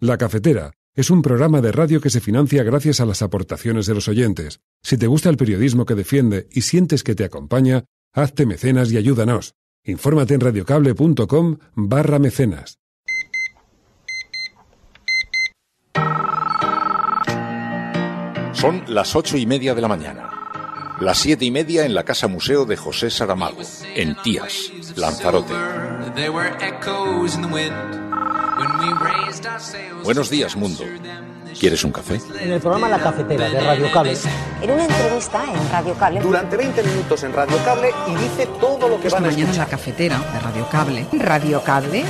La Cafetera es un programa de radio que se financia gracias a las aportaciones de los oyentes. Si te gusta el periodismo que defiende y sientes que te acompaña, hazte mecenas y ayúdanos. Infórmate en radiocable.com/mecenas. Son las 8:30 de la mañana. Las 7:30 en la Casa Museo de José Saramago, en Tías, Lanzarote. Buenos días, mundo. ¿Quieres un café? En el programa La Cafetera de Radio Cable. En una entrevista en Radio Cable. Durante 20 minutos en Radio Cable y dice todo lo que van a escuchar. Mañana La Cafetera de Radio Cable. Radio Cable,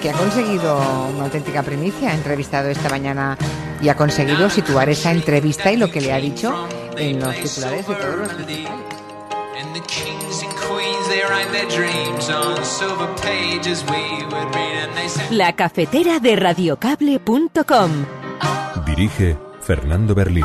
que ha conseguido una auténtica primicia. Ha entrevistado esta mañana y ha conseguido situar esa entrevista y lo que le ha dicho en los titulares de todos los principales. La Cafetera de radiocable.com. Dirige Fernando Berlín.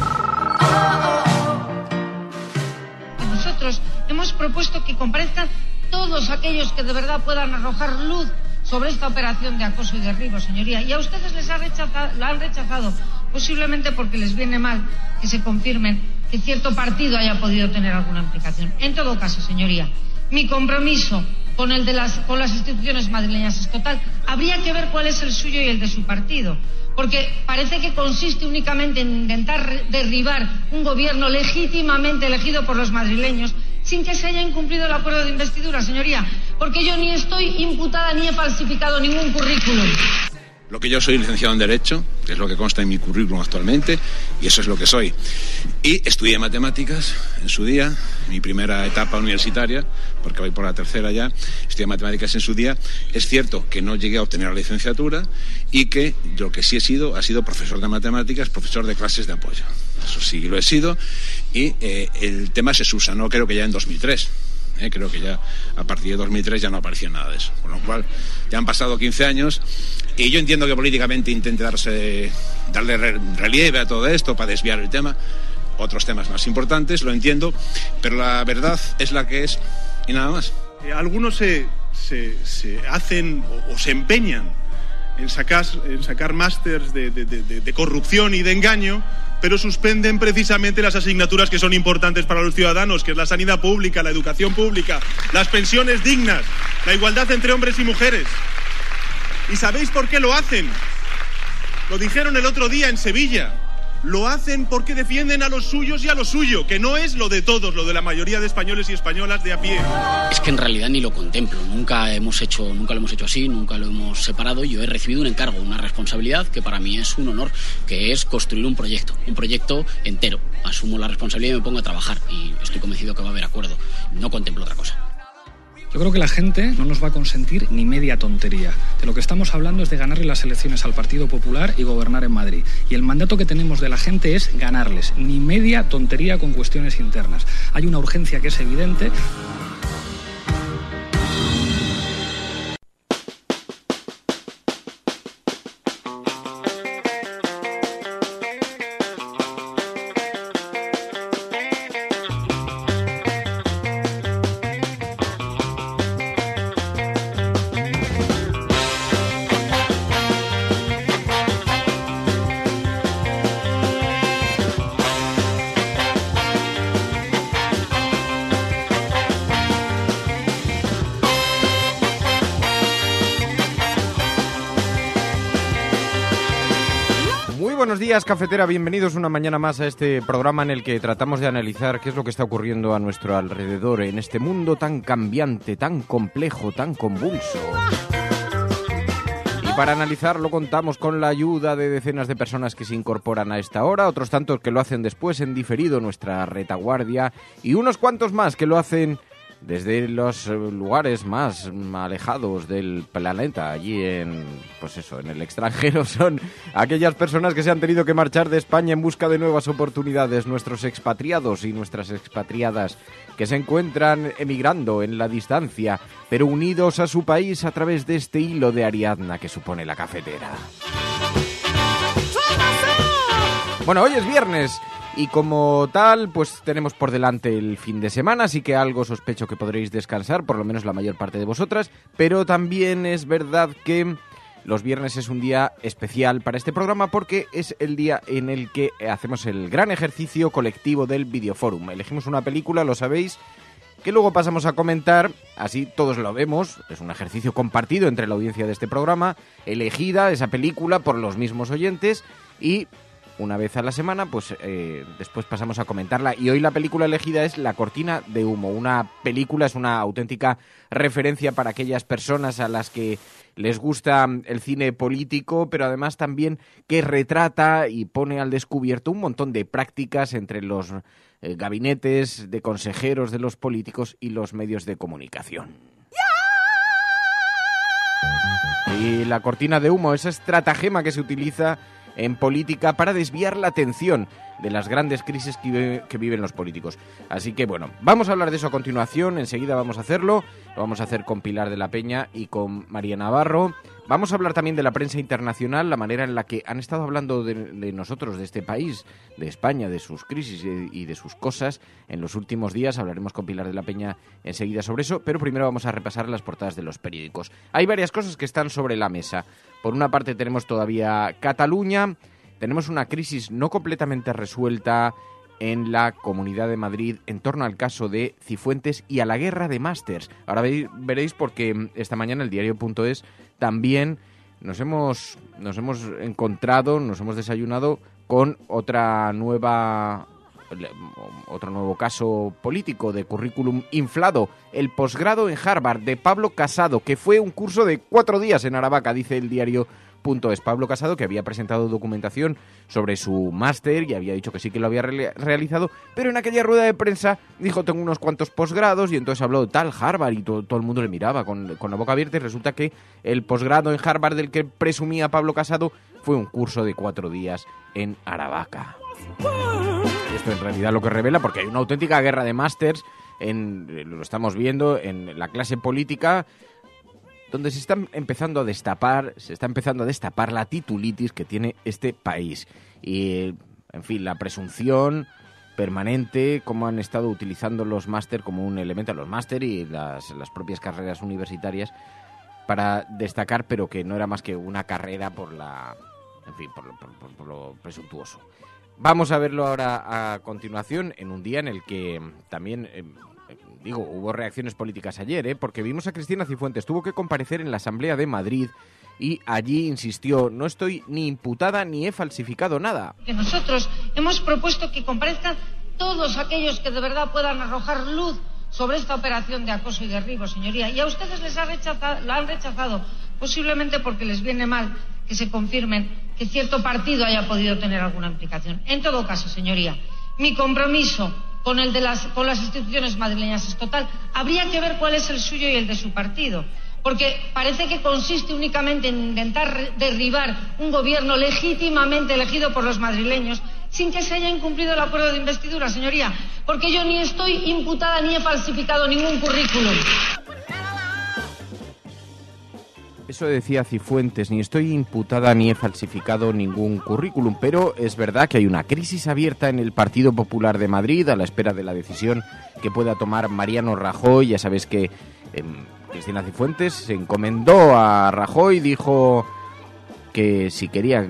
Nosotros hemos propuesto que comparezcan todos aquellos que de verdad puedan arrojar luz sobre esta operación de acoso y derribo, señoría. Y a ustedes la han rechazado, posiblemente porque les viene mal que se confirmen que cierto partido haya podido tener alguna implicación. En todo caso, señoría, mi compromiso con las instituciones madrileñas es total. Habría que ver cuál es el suyo y el de su partido, porque parece que consiste únicamente en intentar derribar un gobierno legítimamente elegido por los madrileños sin que se haya incumplido el acuerdo de investidura, señoría, porque yo ni estoy imputada ni he falsificado ningún currículum. Lo que yo soy licenciado en Derecho, que es lo que consta en mi currículum actualmente, y eso es lo que soy. Y estudié matemáticas en su día, mi primera etapa universitaria, porque voy por la tercera ya, estudié matemáticas en su día. Es cierto que no llegué a obtener la licenciatura y que lo que sí ha sido profesor de matemáticas, profesor de clases de apoyo. Eso sí lo he sido, y el tema se subsanó creo que ya en 2003. Creo que ya a partir de 2003 ya no apareció nada de eso, con lo cual ya han pasado 15 años y yo entiendo que políticamente intente darle relieve a todo esto para desviar el tema, otros temas más importantes, lo entiendo, pero la verdad es la que es y nada más. Algunos se hacen o se empeñan en sacar másters de corrupción y de engaño, pero suspenden precisamente las asignaturas que son importantes para los ciudadanos, que es la sanidad pública, la educación pública, las pensiones dignas, la igualdad entre hombres y mujeres. ¿Y sabéis por qué lo hacen? Lo dijeron el otro día en Sevilla. Lo hacen porque defienden a los suyos y a lo suyo, que no es lo de todos, lo de la mayoría de españoles y españolas de a pie. Es que en realidad ni lo contemplo, nunca lo hemos hecho así, nunca lo hemos separado. Yo he recibido un encargo, una responsabilidad que para mí es un honor, que es construir un proyecto entero. Asumo la responsabilidad y me pongo a trabajar y estoy convencido que va a haber acuerdo. No contemplo otra cosa. Yo creo que la gente no nos va a consentir ni media tontería. De lo que estamos hablando es de ganarle las elecciones al Partido Popular y gobernar en Madrid. Y el mandato que tenemos de la gente es ganarles, ni media tontería con cuestiones internas. Hay una urgencia que es evidente. Buenos días, cafetera, bienvenidos una mañana más a este programa en el que tratamos de analizar qué es lo que está ocurriendo a nuestro alrededor en este mundo tan cambiante, tan complejo, tan convulso. Y para analizarlo contamos con la ayuda de decenas de personas que se incorporan a esta hora, otros tantos que lo hacen después en diferido, nuestra retaguardia, y unos cuantos más que lo hacen desde los lugares más alejados del planeta, allí en el extranjero. Son aquellas personas que se han tenido que marchar de España en busca de nuevas oportunidades, nuestros expatriados y nuestras expatriadas que se encuentran emigrando en la distancia, pero unidos a su país a través de este hilo de Ariadna que supone la cafetera. Bueno, hoy es viernes. Y como tal, pues tenemos por delante el fin de semana, así que algo sospecho que podréis descansar, por lo menos la mayor parte de vosotras, pero también es verdad que los viernes es un día especial para este programa porque es el día en el que hacemos el gran ejercicio colectivo del Videoforum. Elegimos una película, lo sabéis, que luego pasamos a comentar, así todos lo vemos, es un ejercicio compartido entre la audiencia de este programa, elegida esa película por los mismos oyentes y una vez a la semana, pues después pasamos a comentarla. Y hoy la película elegida es La cortina de humo. Una película, es una auténtica referencia para aquellas personas a las que les gusta el cine político, pero además también que retrata y pone al descubierto un montón de prácticas entre los gabinetes de consejeros de los políticos y los medios de comunicación. Y la cortina de humo, esa estratagema que se utiliza en política para desviar la atención de las grandes crisis que viven los políticos. Así que bueno, vamos a hablar de eso a continuación, enseguida vamos a hacerlo, lo vamos a hacer con Pilar de la Peña y con María Navarro. Vamos a hablar también de la prensa internacional, la manera en la que han estado hablando de nosotros, de este país, de España, de sus crisis y de sus cosas en los últimos días. Hablaremos con Pilar de la Peña enseguida sobre eso, pero primero vamos a repasar las portadas de los periódicos. Hay varias cosas que están sobre la mesa. Por una parte tenemos todavía Cataluña, tenemos una crisis no completamente resuelta en la Comunidad de Madrid en torno al caso de Cifuentes y a la guerra de másters. Ahora veréis porque esta mañana el diario.es también nos hemos encontrado, nos hemos desayunado con otro nuevo caso político de currículum inflado, el posgrado en Harvard de Pablo Casado, que fue un curso de 4 días en Aravaca, dice el diario.es. Pablo Casado, que había presentado documentación sobre su máster y había dicho que sí que lo había realizado, pero en aquella rueda de prensa dijo: tengo unos cuantos posgrados, y entonces habló de tal Harvard y todo el mundo le miraba con la boca abierta, y resulta que el posgrado en Harvard del que presumía Pablo Casado fue un curso de 4 días en Aravaca. Esto en realidad lo que revela, porque hay una auténtica guerra de másters, lo estamos viendo en la clase política, donde se está empezando a destapar la titulitis que tiene este país. Y, en fin, la presunción permanente, cómo han estado utilizando los máster como un elemento, los máster y las propias carreras universitarias, para destacar, pero que no era más que una carrera por lo presuntuoso. Vamos a verlo ahora a continuación, en un día en el que también... hubo reacciones políticas ayer, porque vimos a Cristina Cifuentes, tuvo que comparecer en la Asamblea de Madrid y allí insistió: no estoy ni imputada ni he falsificado nada. Que nosotros hemos propuesto que comparezcan todos aquellos que de verdad puedan arrojar luz sobre esta operación de acoso y derribo, señoría, y a ustedes la han rechazado, posiblemente porque les viene mal que se confirmen que cierto partido haya podido tener alguna implicación. En todo caso, señoría, mi compromiso con las instituciones madrileñas es total. Habría que ver cuál es el suyo y el de su partido, porque parece que consiste únicamente en intentar derribar un gobierno legítimamente elegido por los madrileños sin que se haya incumplido el acuerdo de investidura, señoría, porque yo ni estoy imputada ni he falsificado ningún currículum. Eso decía Cifuentes: ni estoy imputada ni he falsificado ningún currículum. Pero es verdad que hay una crisis abierta en el Partido Popular de Madrid a la espera de la decisión que pueda tomar Mariano Rajoy. Ya sabéis que Cristina Cifuentes se encomendó a Rajoy, dijo que si quería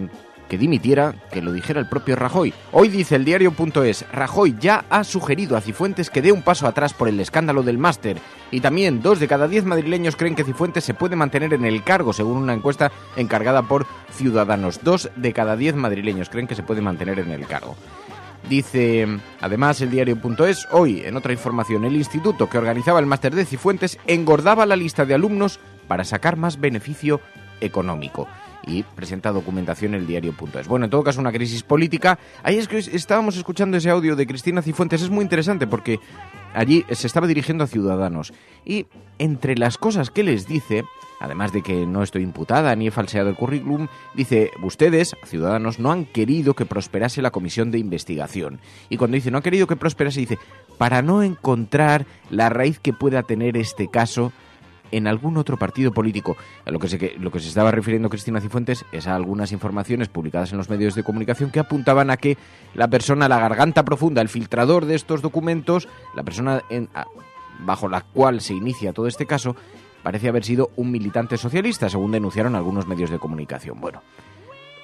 que dimitiera, que lo dijera el propio Rajoy. Hoy dice el diario.es: Rajoy ya ha sugerido a Cifuentes que dé un paso atrás por el escándalo del máster. Y también 2 de cada 10 madrileños creen que Cifuentes se puede mantener en el cargo, según una encuesta encargada por Ciudadanos. 2 de cada 10 madrileños creen que se puede mantener en el cargo. Dice, además, el diario.es, hoy, en otra información, el instituto que organizaba el máster de Cifuentes engordaba la lista de alumnos para sacar más beneficio económico. Y presenta documentación el diario.es. Bueno, en todo caso, una crisis política. Ahí es que estábamos escuchando ese audio de Cristina Cifuentes. Es muy interesante porque allí se estaba dirigiendo a Ciudadanos. Y entre las cosas que les dice, además de que no estoy imputada ni he falseado el currículum, dice: ustedes, Ciudadanos, no han querido que prosperase la comisión de investigación. Y cuando dice no ha querido que prosperase, dice: para no encontrar la raíz que pueda tener este caso en algún otro partido político. A lo que se estaba refiriendo Cristina Cifuentes es a algunas informaciones publicadas en los medios de comunicación que apuntaban a que la persona, la garganta profunda, el filtrador de estos documentos, la persona bajo la cual se inicia todo este caso, parece haber sido un militante socialista, según denunciaron algunos medios de comunicación. Bueno,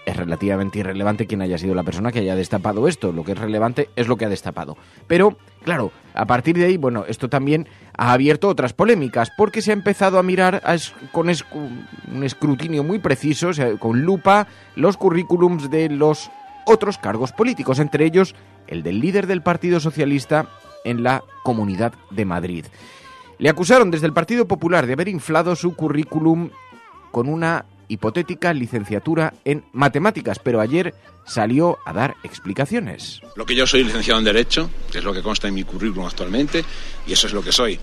es relativamente irrelevante quién haya sido la persona que haya destapado esto. Lo que es relevante es lo que ha destapado. Pero, claro, a partir de ahí, bueno, esto también ha abierto otras polémicas, porque se ha empezado a mirar con un escrutinio muy preciso, o sea, con lupa, los currículums de los otros cargos políticos, entre ellos el del líder del Partido Socialista en la Comunidad de Madrid. Le acusaron desde el Partido Popular de haber inflado su currículum con una hipotética licenciatura en matemáticas, pero ayer salió a dar explicaciones. Lo que yo soy licenciado en Derecho, que es lo que consta en mi currículum actualmente, y eso es lo que soy.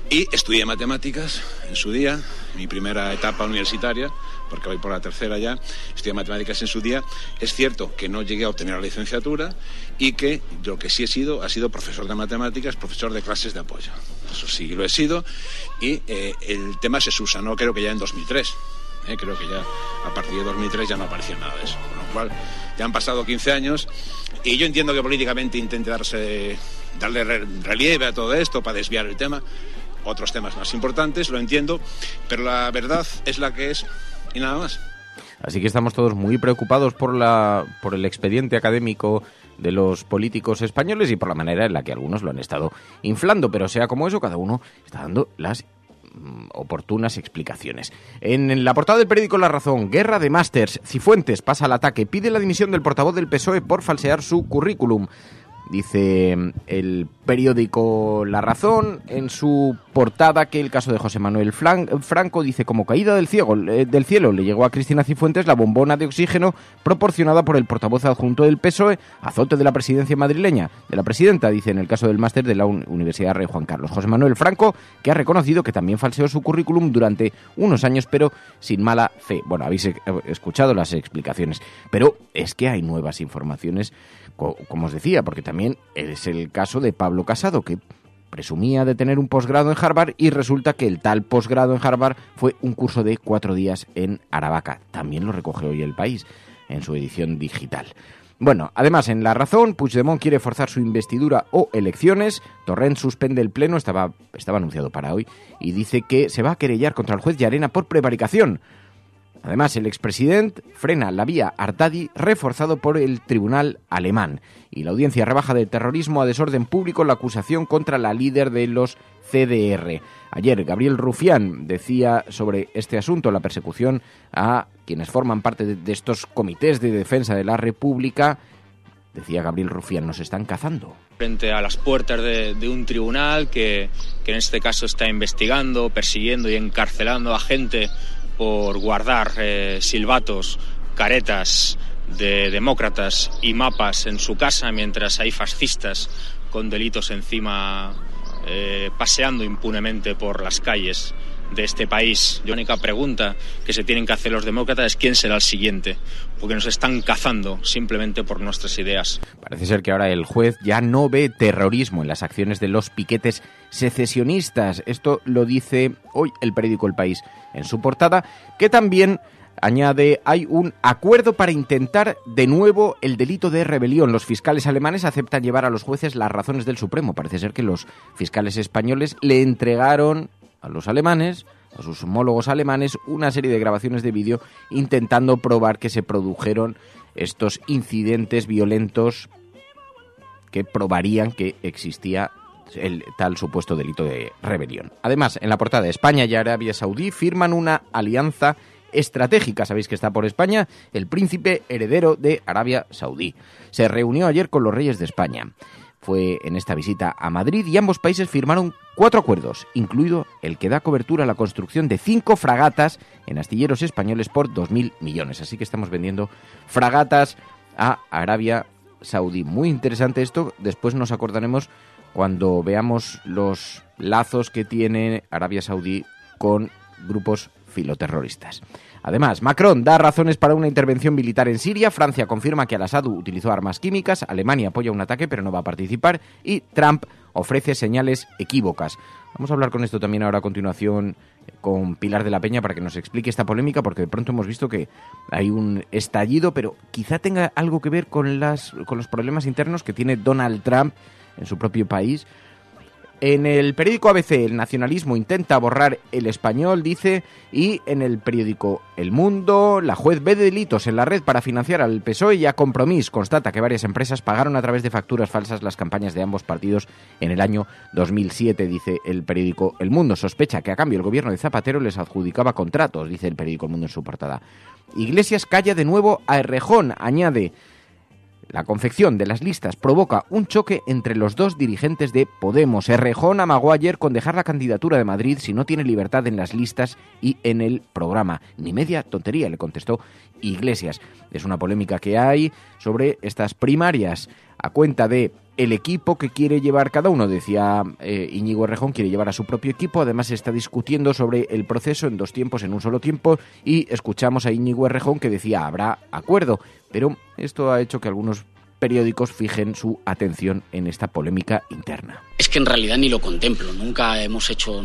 Y estudié matemáticas en su día, mi primera etapa universitaria, porque voy por la tercera ya, estudié matemáticas en su día. Es cierto que no llegué a obtener la licenciatura y que lo que sí he sido, ha sido profesor de matemáticas, profesor de clases de apoyo. Eso sí lo he sido, y el tema se subsanó creo que ya en 2003. Creo que ya a partir de 2003 ya no aparecía nada de eso, con lo cual ya han pasado 15 años y yo entiendo que políticamente intente darle relieve a todo esto para desviar el tema, otros temas más importantes, lo entiendo, pero la verdad es la que es y nada más. Así que estamos todos muy preocupados por el expediente académico de los políticos españoles y por la manera en la que algunos lo han estado inflando, pero sea como eso, cada uno está dando las oportunas explicaciones. En la portada del periódico La Razón, guerra de másters, Cifuentes pasa al ataque, pide la dimisión del portavoz del PSOE por falsear su currículum. Dice el periódico La Razón en su portada que el caso de José Manuel Franco, dice, como caída del cielo le llegó a Cristina Cifuentes la bombona de oxígeno proporcionada por el portavoz adjunto del PSOE, azote de la presidencia madrileña, de la presidenta, dice en el caso del máster de la Universidad Rey Juan Carlos. José Manuel Franco, que ha reconocido que también falseó su currículum durante unos años, pero sin mala fe. Bueno, habéis escuchado las explicaciones, pero es que hay nuevas informaciones, como os decía, porque también es el caso de Pablo Casado, que presumía de tener un posgrado en Harvard y resulta que el tal posgrado en Harvard fue un curso de 4 días en Aravaca. También lo recoge hoy El País en su edición digital. Bueno, además en La Razón, Puigdemont quiere forzar su investidura o elecciones, Torrent suspende el pleno, estaba anunciado para hoy, y dice que se va a querellar contra el juez Llarena por prevaricación. Además, el expresidente frena la vía Artadi, reforzado por el tribunal alemán. Y la audiencia rebaja de terrorismo a desorden público la acusación contra la líder de los CDR. Ayer, Gabriel Rufián decía sobre este asunto, la persecución a quienes forman parte de estos comités de defensa de la República. Decía Gabriel Rufián, nos están cazando. Frente a las puertas de un tribunal que en este caso está investigando, persiguiendo y encarcelando a gente por guardar silbatos, caretas de demócratas y mapas en su casa mientras hay fascistas con delitos encima paseando impunemente por las calles de este país. La única pregunta que se tienen que hacer los demócratas es quién será el siguiente, porque nos están cazando simplemente por nuestras ideas. Parece ser que ahora el juez ya no ve terrorismo en las acciones de los piquetes secesionistas. Esto lo dice hoy el periódico El País en su portada, que también añade, hay un acuerdo para intentar de nuevo el delito de rebelión. Los fiscales alemanes aceptan llevar a los jueces las razones del Supremo. Parece ser que los fiscales españoles le entregaron a los alemanes, a sus homólogos alemanes, una serie de grabaciones de vídeo intentando probar que se produjeron estos incidentes violentos que probarían que existía el tal supuesto delito de rebelión. Además, en la portada, España y Arabia Saudí firman una alianza estratégica. Sabéis que está por España el príncipe heredero de Arabia Saudí. Se reunió ayer con los reyes de España. Fue en esta visita a Madrid y ambos países firmaron 4 acuerdos, incluido el que da cobertura a la construcción de 5 fragatas en astilleros españoles por 2.000 millones. Así que estamos vendiendo fragatas a Arabia Saudí. Muy interesante esto. Después nos acordaremos cuando veamos los lazos que tiene Arabia Saudí con grupos filoterroristas. Además, Macron da razones para una intervención militar en Siria, Francia confirma que al-Assad utilizó armas químicas, Alemania apoya un ataque pero no va a participar y Trump ofrece señales equívocas. Vamos a hablar con esto también ahora a continuación con Pilar de la Peña para que nos explique esta polémica, porque de pronto hemos visto que hay un estallido, pero quizá tenga algo que ver con los problemas internos que tiene Donald Trump en su propio país. En el periódico ABC, el nacionalismo intenta borrar el español, dice, y en el periódico El Mundo, la juez ve delitos en la red para financiar al PSOE y a Compromís constata que varias empresas pagaron a través de facturas falsas las campañas de ambos partidos en el año 2007, dice el periódico El Mundo. Sospecha que a cambio el gobierno de Zapatero les adjudicaba contratos, dice el periódico El Mundo en su portada. Iglesias calla de nuevo a Errejón, añade. La confección de las listas provoca un choque entre los dos dirigentes de Podemos. Errejón amagó ayer con dejar la candidatura de Madrid si no tiene libertad en las listas y en el programa. Ni media tontería, le contestó Iglesias. Es una polémica que hay sobre estas primarias a cuenta de el equipo que quiere llevar cada uno. Decía Íñigo Errejón, quiere llevar a su propio equipo. Además se está discutiendo sobre el proceso en 2 tiempos, en un solo tiempo. Y escuchamos a Íñigo Errejón que decía habrá acuerdo. Pero esto ha hecho que algunos periódicos fijen su atención en esta polémica interna. Es que en realidad ni lo contemplo, nunca lo hemos hecho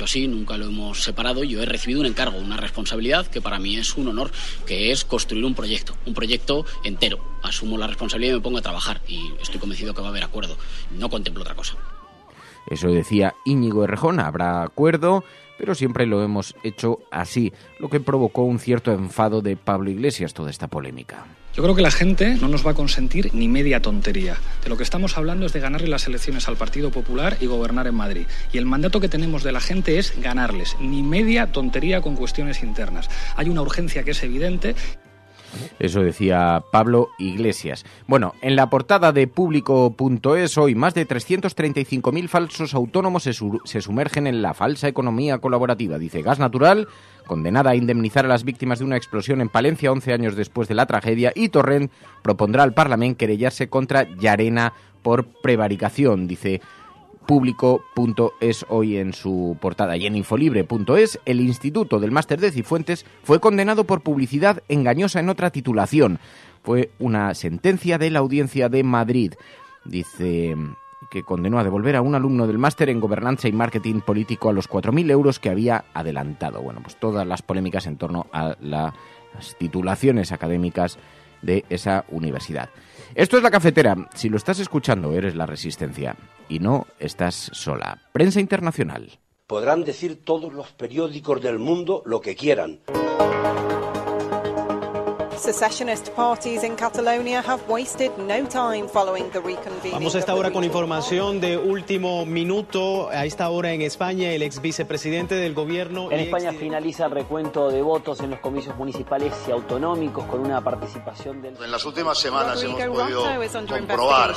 así, nunca lo hemos separado. Yo he recibido un encargo, una responsabilidad que para mí es un honor, que es construir un proyecto entero. Asumo la responsabilidad y me pongo a trabajar y estoy convencido que va a haber acuerdo. No contemplo otra cosa. Eso decía Íñigo Errejón, habrá acuerdo, pero siempre lo hemos hecho así, lo que provocó un cierto enfado de Pablo Iglesias, toda esta polémica. Yo creo que la gente no nos va a consentir ni media tontería. De lo que estamos hablando es de ganarle las elecciones al Partido Popular y gobernar en Madrid. Y el mandato que tenemos de la gente es ganarles, ni media tontería con cuestiones internas. Hay una urgencia que es evidente. Eso decía Pablo Iglesias. Bueno, en la portada de Público.es hoy, más de 335.000 falsos autónomos se sumergen en la falsa economía colaborativa. Dice Gas Natural, condenada a indemnizar a las víctimas de una explosión en Palencia 11 años después de la tragedia, y Torrent propondrá al Parlamento querellarse contra Llarena por prevaricación, dice Público.es hoy en su portada. Y en Infolibre.es, el Instituto del Máster de Cifuentes fue condenado por publicidad engañosa en otra titulación. Fue una sentencia de la Audiencia de Madrid. Dice que condenó a devolver a un alumno del máster en Gobernanza y Marketing Político a los 4.000 euros que había adelantado. Bueno, pues todas las polémicas en torno a las titulaciones académicas de esa universidad. Esto es La Cafetera. Si lo estás escuchando, eres La Resistencia y no estás sola. Prensa internacional. Podrán decir todos los periódicos del mundo lo que quieran. Secessionist parties in Catalonia have wasted no time following the reconvening. Vamos a esta hora con información de último minuto. A esta hora en España, el ex vicepresidente del gobierno... En España finaliza el recuento de votos en los comicios municipales y autonómicos con una participación del... En las últimas semanas hemos podido comprobar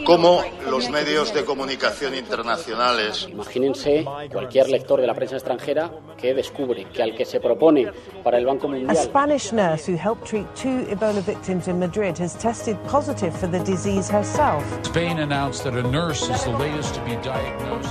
cómo los medios de comunicación internacionales... Imagínense cualquier lector de la prensa extranjera que descubre que al que se propone para el Banco Mundial... A Spanish nurse who helped treat 2 Ebola victims in Madrid has tested positive for the disease herself. Spain announced that a nurse is the latest to be diagnosed.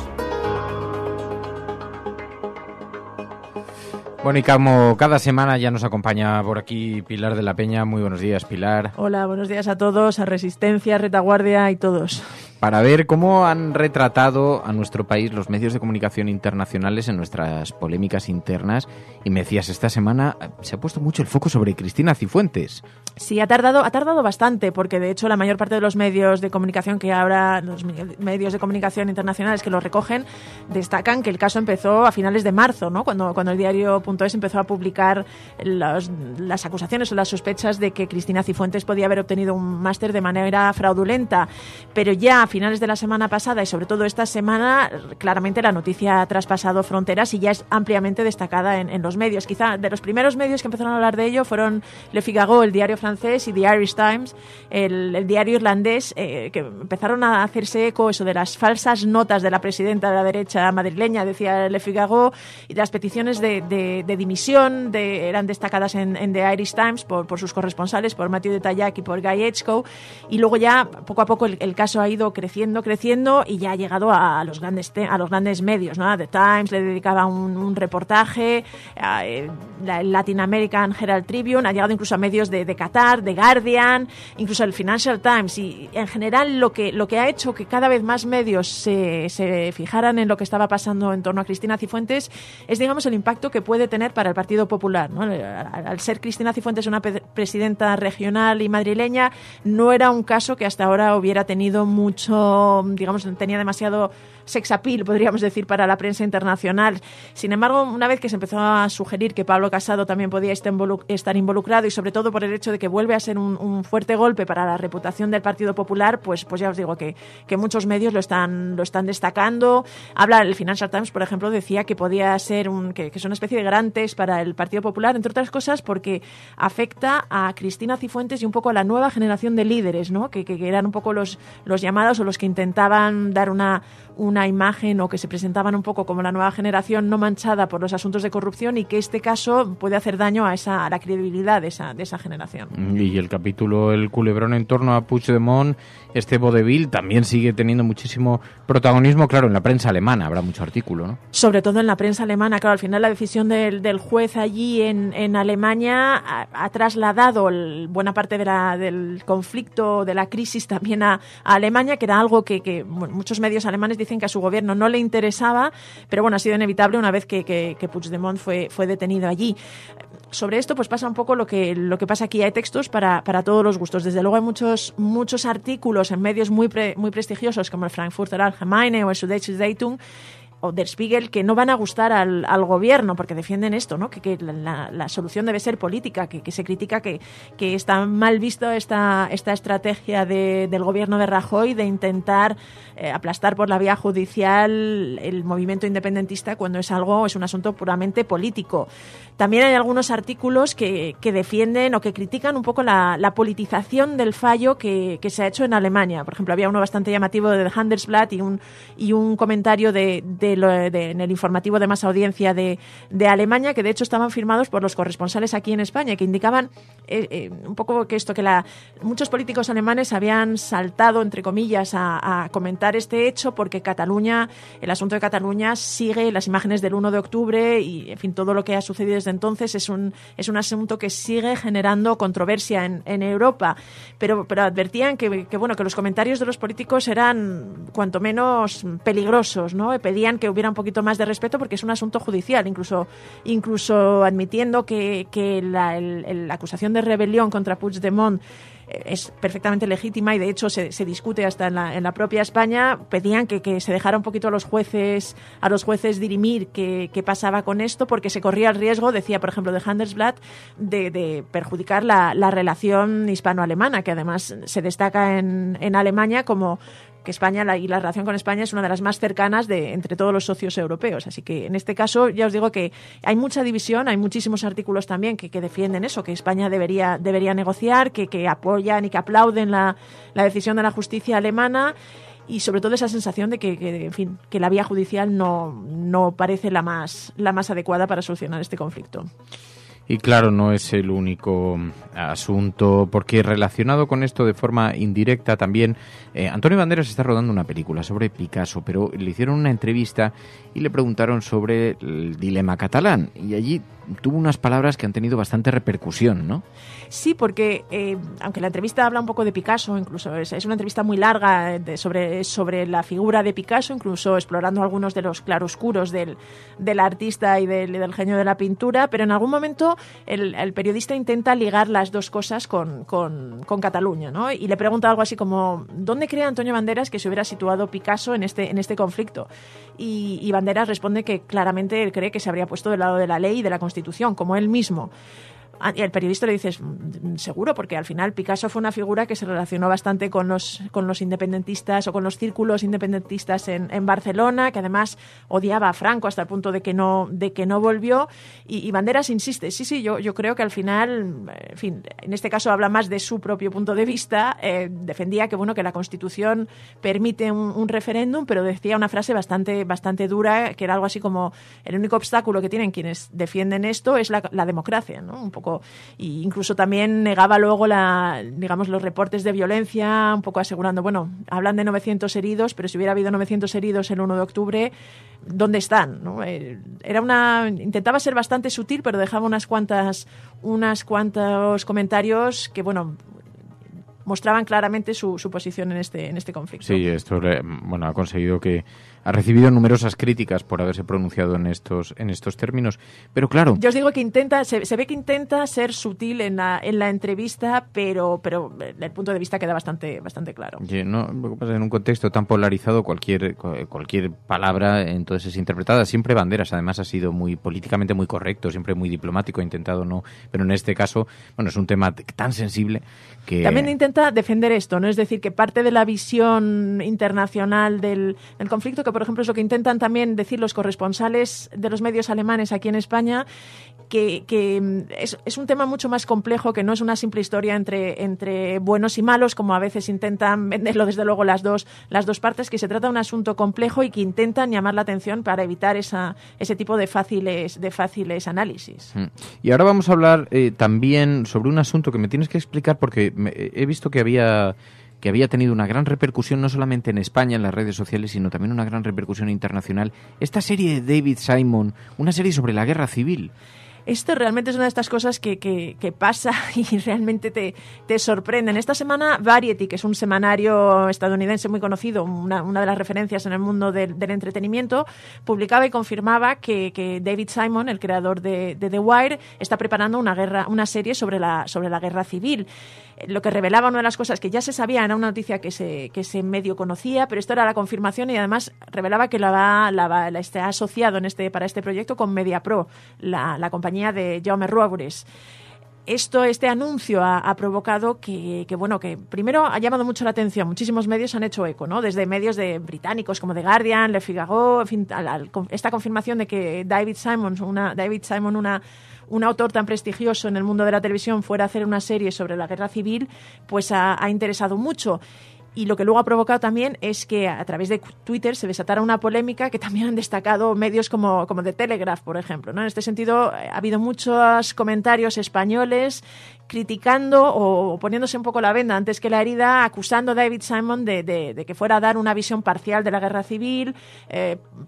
Bueno, y como cada semana ya nos acompaña por aquí Pilar de la Peña. Muy buenos días, Pilar. Hola, buenos días a todos, a Resistencia, a Retaguardia y todos. Para ver cómo han retratado a nuestro país los medios de comunicación internacionales en nuestras polémicas internas. Y me decías, esta semana se ha puesto mucho el foco sobre Cristina Cifuentes. Sí, ha tardado bastante, porque de hecho la mayor parte de los medios de comunicación que ahora, los medios de comunicación internacionales que lo recogen, destacan que el caso empezó a finales de marzo, ¿no? Cuando el diario.es empezó a publicar las acusaciones o las sospechas de que Cristina Cifuentes podía haber obtenido un máster de manera fraudulenta. Pero ya a finales de la semana pasada y sobre todo esta semana, claramente la noticia ha traspasado fronteras y ya es ampliamente destacada en los medios. Quizá de los primeros medios que empezaron a hablar de ello fueron Le Figaro, el diario francés, y The Irish Times, el diario irlandés, que empezaron a hacerse eco eso de las falsas notas de la presidenta de la derecha madrileña, decía Le Figaro, y las peticiones de dimisión eran destacadas en The Irish Times por sus corresponsales, por Mathieu de Tallac y por Guy Edgecombe, y luego ya poco a poco el caso ha ido creciendo y ya ha llegado a los grandes medios, ¿no? The Times le dedicaba un reportaje, el Latin American Herald Tribune, ha llegado incluso a medios de Qatar, The Guardian, incluso el Financial Times, y en general lo que ha hecho que cada vez más medios se fijaran en lo que estaba pasando en torno a Cristina Cifuentes es, digamos, el impacto que puede tener para el Partido Popular, ¿no? Al ser Cristina Cifuentes una presidenta regional y madrileña, no era un caso que hasta ahora hubiera tenido mucho, digamos, tenía demasiado sex appeal, podríamos decir, para la prensa internacional. Sin embargo, una vez que se empezó a sugerir que Pablo Casado también podía estar involucrado, y sobre todo por el hecho de que vuelve a ser un fuerte golpe para la reputación del Partido Popular, pues ya os digo que muchos medios lo están destacando. El Financial Times, por ejemplo, decía que podía ser que es una especie de gran test para el Partido Popular, entre otras cosas porque afecta a Cristina Cifuentes y un poco a la nueva generación de líderes, ¿no? Que eran un poco los llamados o los que intentaban dar una imagen o que se presentaban un poco como la nueva generación no manchada por los asuntos de corrupción, y que este caso puede hacer daño a la credibilidad de esa generación. Y el capítulo, el culebrón en torno a Puigdemont, este vodevil, también sigue teniendo muchísimo protagonismo. Claro, en la prensa alemana habrá mucho artículo, ¿no? Sobre todo en la prensa alemana. Claro, al final la decisión del juez allí en Alemania ha trasladado buena parte del conflicto, de la crisis también a Alemania, que era algo que muchos medios alemanes dicen que a su gobierno no le interesaba, pero bueno, ha sido inevitable una vez que Puigdemont fue detenido allí. Sobre esto pues pasa un poco lo que pasa aquí. Hay textos para todos los gustos. Desde luego hay muchos artículos en medios muy prestigiosos como el Frankfurter Allgemeine o el Süddeutsche Zeitung o Der Spiegel, que no van a gustar al gobierno porque defienden esto, ¿no? Que la solución debe ser política, que se critica que está mal visto esta estrategia del gobierno de Rajoy de intentar aplastar por la vía judicial el movimiento independentista cuando es un asunto puramente político. También hay algunos artículos que defienden o que critican un poco la politización del fallo que se ha hecho en Alemania. Por ejemplo, había uno bastante llamativo del Handelsblatt y un comentario en el informativo de más audiencia de Alemania, que de hecho estaban firmados por los corresponsales aquí en España, que indicaban un poco que muchos políticos alemanes habían saltado, entre comillas, a comentar este hecho porque el asunto de Cataluña sigue las imágenes del 1 de octubre y, en fin, todo lo que ha sucedido desde entonces es un asunto que sigue generando controversia en Europa. Pero advertían que los comentarios de los políticos eran cuanto menos peligrosos, ¿no? Pedían que hubiera un poquito más de respeto porque es un asunto judicial, incluso admitiendo que la acusación de rebelión contra Puigdemont es perfectamente legítima y de hecho se discute hasta en la propia España. Pedían que se dejara un poquito a los jueces dirimir qué pasaba con esto, porque se corría el riesgo, decía por ejemplo de Handelsblatt, de perjudicar la relación hispano-alemana, que además se destaca en Alemania como que España y la relación con España es una de las más cercanas entre todos los socios europeos. Así que en este caso ya os digo que hay mucha división, hay muchísimos artículos también que defienden eso, que España debería negociar, que apoyan y que aplauden la decisión de la justicia alemana, y sobre todo esa sensación de que la vía judicial no parece la más adecuada para solucionar este conflicto. Y claro, no es el único asunto, porque relacionado con esto de forma indirecta también, Antonio Banderas está rodando una película sobre Picasso, pero le hicieron una entrevista y le preguntaron sobre el dilema catalán, y allí tuvo unas palabras que han tenido bastante repercusión, ¿no? Sí, porque aunque la entrevista habla un poco de Picasso, incluso es una entrevista muy larga sobre la figura de Picasso, incluso explorando algunos de los claroscuros del artista y del genio de la pintura, pero en algún momento el periodista intenta ligar las dos cosas con Cataluña, ¿no? Y le pregunta algo así como ¿dónde cree Antonio Banderas que se hubiera situado Picasso en este conflicto? Y Banderas responde que claramente él cree que se habría puesto del lado de la ley y de la Constitución, como él mismo. Y el periodista le dice, seguro, porque al final Picasso fue una figura que se relacionó bastante con los independentistas o con los círculos independentistas en Barcelona, que además odiaba a Franco hasta el punto de que no volvió. Y Banderas insiste, sí, yo creo que al final, en fin, en este caso habla más de su propio punto de vista, defendía que la Constitución permite un referéndum, pero decía una frase bastante dura, que era algo así como el único obstáculo que tienen quienes defienden esto es la democracia, ¿no? Un poco. Y incluso también negaba luego los reportes de violencia, un poco asegurando, hablan de 900 heridos, pero si hubiera habido 900 heridos el 1 de octubre, ¿dónde están? ¿No? Intentaba ser bastante sutil, pero dejaba unos cuantos comentarios que, mostraban claramente su posición en este conflicto. Sí, esto ha conseguido que ha recibido numerosas críticas por haberse pronunciado en estos términos, pero claro. Yo os digo que se ve que intenta ser sutil en la entrevista, pero el punto de vista queda bastante claro. No, lo que pasa es que en un contexto tan polarizado cualquier palabra entonces es interpretada, siempre banderas, además ha sido muy políticamente muy correcto, siempre muy diplomático, ha intentado no, pero en este caso, es un tema tan sensible que también intenta defender esto, ¿no? Es decir, que parte de la visión internacional del conflicto, que por ejemplo es lo que intentan también decir los corresponsales de los medios alemanes aquí en España, que es un tema mucho más complejo, que no es una simple historia entre buenos y malos, como a veces intentan venderlo desde luego las dos partes, que se trata de un asunto complejo y que intentan llamar la atención para evitar ese tipo de fáciles análisis. Y ahora vamos a hablar también sobre un asunto que me tienes que explicar, porque he visto que había tenido una gran repercusión no solamente en España, en las redes sociales, sino también una gran repercusión internacional. Esta serie de David Simon, una serie sobre la guerra civil. Esto realmente es una de estas cosas que pasa y realmente te sorprenden. Esta semana Variety, que es un semanario estadounidense muy conocido, una de las referencias en el mundo del entretenimiento, publicaba y confirmaba que David Simon, el creador de The Wire, está preparando una serie sobre la guerra civil. Lo que revelaba, una de las cosas que ya se sabía, era una noticia que se medio conocía, pero esto era la confirmación, y además revelaba que la está asociado para este proyecto con MediaPro, la compañía de Jaume Roures. Este anuncio ha provocado que primero ha llamado mucho la atención. Muchísimos medios han hecho eco, ¿no? Desde medios británicos como The Guardian, Le Figaro, en fin, esta confirmación de que David Simon, un autor tan prestigioso en el mundo de la televisión, fuera a hacer una serie sobre la guerra civil, pues ha interesado mucho. Y lo que luego ha provocado también es que a través de Twitter se desatara una polémica que también han destacado medios como The Telegraph, por ejemplo, ¿no? En este sentido, ha habido muchos comentarios españoles criticando o poniéndose un poco la venda antes que la herida, acusando a David Simon de que fuera a dar una visión parcial de la guerra civil,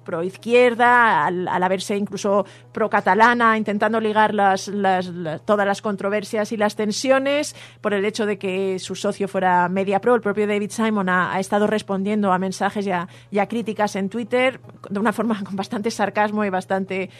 pro izquierda, al haberse incluso pro catalana, intentando ligar todas las controversias y las tensiones, por el hecho de que su socio fuera MediaPro. El propio David Simon ha estado respondiendo a mensajes y a críticas en Twitter de una forma con bastante sarcasmo y bastante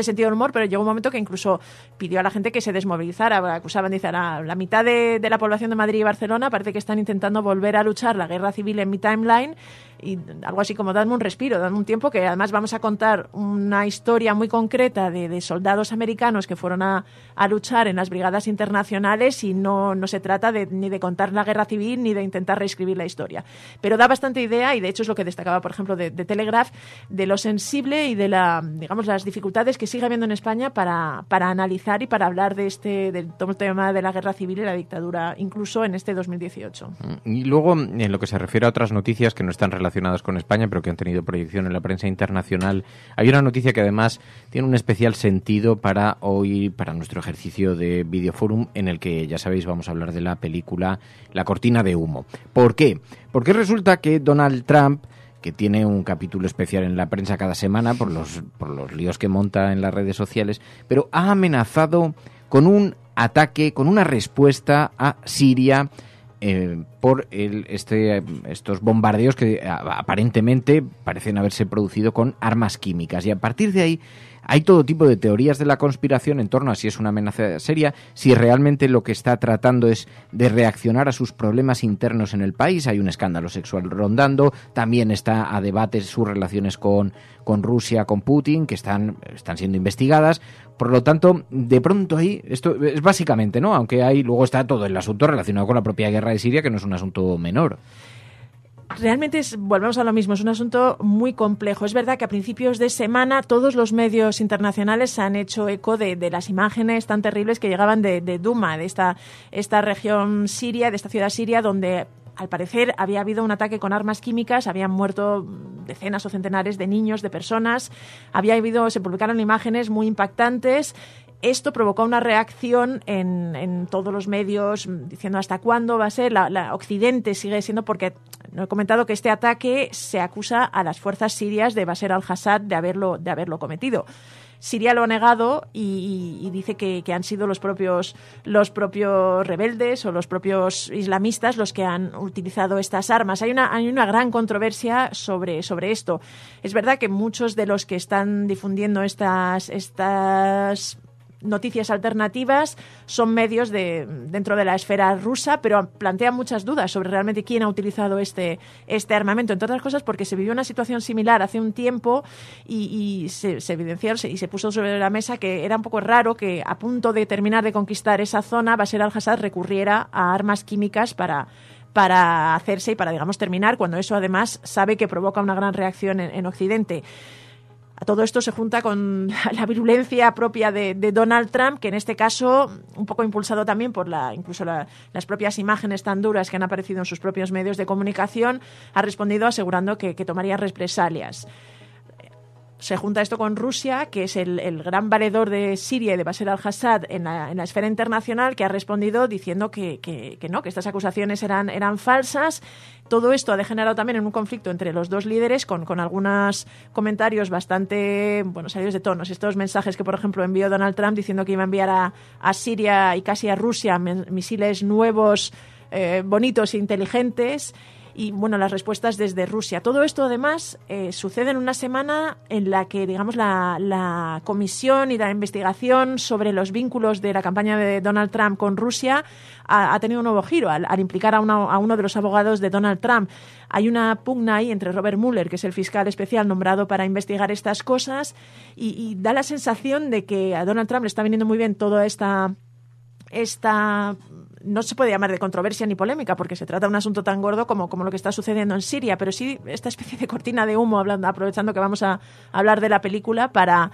sentido del humor, pero llegó un momento que incluso pidió a la gente que se desmovilizara. Acusaban, dice, la mitad de la población de Madrid y Barcelona parece que están intentando volver a luchar la guerra civil en mi timeline, y algo así como dadme un respiro, dadme un tiempo, que además vamos a contar una historia muy concreta de soldados americanos que fueron a luchar en las brigadas internacionales, y no se trata ni de contar la guerra civil ni de intentar reescribir la historia. Pero da bastante idea, y de hecho es lo que destacaba, por ejemplo, de Telegraph, de lo sensible y de las dificultades que sigue habiendo en España para analizar y para hablar de todo el tema de la guerra civil y la dictadura, incluso en este 2018. Y luego, en lo que se refiere a otras noticias que no están relacionadas con España, pero que han tenido proyección en la prensa internacional, hay una noticia que además tiene un especial sentido para hoy, para nuestro ejercicio de Videoforum, en el que, ya sabéis, vamos a hablar de la película La cortina de humo. ¿Por qué? Porque resulta que Donald Trump, que tiene un capítulo especial en la prensa cada semana por los líos que monta en las redes sociales, pero ha amenazado con un ataque, con una respuesta a Siria por estos bombardeos que aparentemente parecen haberse producido con armas químicas. Y a partir de ahí hay todo tipo de teorías de la conspiración en torno a si es una amenaza seria, si realmente lo que está tratando es de reaccionar a sus problemas internos en el país. Hay un escándalo sexual rondando, también está a debate sus relaciones con Rusia, con Putin, que están siendo investigadas. Por lo tanto, de pronto ahí, esto es básicamente, ¿no? Aunque luego está todo el asunto relacionado con la propia guerra de Siria, que no es un asunto menor. Realmente volvemos a lo mismo, es un asunto muy complejo. Es verdad que a principios de semana todos los medios internacionales se han hecho eco de las imágenes tan terribles que llegaban de Duma, de esta región siria, de esta ciudad siria, donde al parecer había habido un ataque con armas químicas, habían muerto decenas o centenares de niños, de personas, se publicaron imágenes muy impactantes. Esto provocó una reacción en todos los medios diciendo hasta cuándo va a ser. La Occidente sigue siendo, porque no he comentado que este ataque se acusa a las fuerzas sirias de Bashar al-Assad de haberlo cometido. Siria lo ha negado y dice que han sido los propios rebeldes o los propios islamistas los que han utilizado estas armas. Hay una gran controversia sobre esto. Es verdad que muchos de los que están difundiendo estas noticias alternativas son medios dentro de la esfera rusa, pero plantean muchas dudas sobre realmente quién ha utilizado este armamento, entre otras cosas porque se vivió una situación similar hace un tiempo y se evidenció y se puso sobre la mesa que era un poco raro que a punto de terminar de conquistar esa zona Bashar al-Assad recurriera a armas químicas para hacerse y para, digamos, terminar, cuando eso además sabe que provoca una gran reacción en Occidente. A todo esto se junta con la virulencia propia de Donald Trump, que en este caso, un poco impulsado también por incluso las propias imágenes tan duras que han aparecido en sus propios medios de comunicación, ha respondido asegurando que tomaría represalias. Se junta esto con Rusia, que es el gran valedor de Siria y de Bashar al-Assad en la esfera internacional, que ha respondido diciendo que no, que estas acusaciones eran falsas. Todo esto ha degenerado también en un conflicto entre los dos líderes con algunos comentarios bastante salidos de tonos. Estos mensajes que, por ejemplo, envió Donald Trump diciendo que iba a enviar a Siria y casi a Rusia misiles nuevos, bonitos e inteligentes. Y, las respuestas desde Rusia. Todo esto, además, sucede en una semana en la que, digamos, la comisión y la investigación sobre los vínculos de la campaña de Donald Trump con Rusia ha tenido un nuevo giro al implicar a uno de los abogados de Donald Trump. Hay una pugna ahí entre Robert Mueller, que es el fiscal especial nombrado para investigar estas cosas, y da la sensación de que a Donald Trump le está viniendo muy bien toda esta no se puede llamar de controversia ni polémica porque se trata de un asunto tan gordo como lo que está sucediendo en Siria, pero sí esta especie de cortina de humo, aprovechando que vamos a hablar de la película para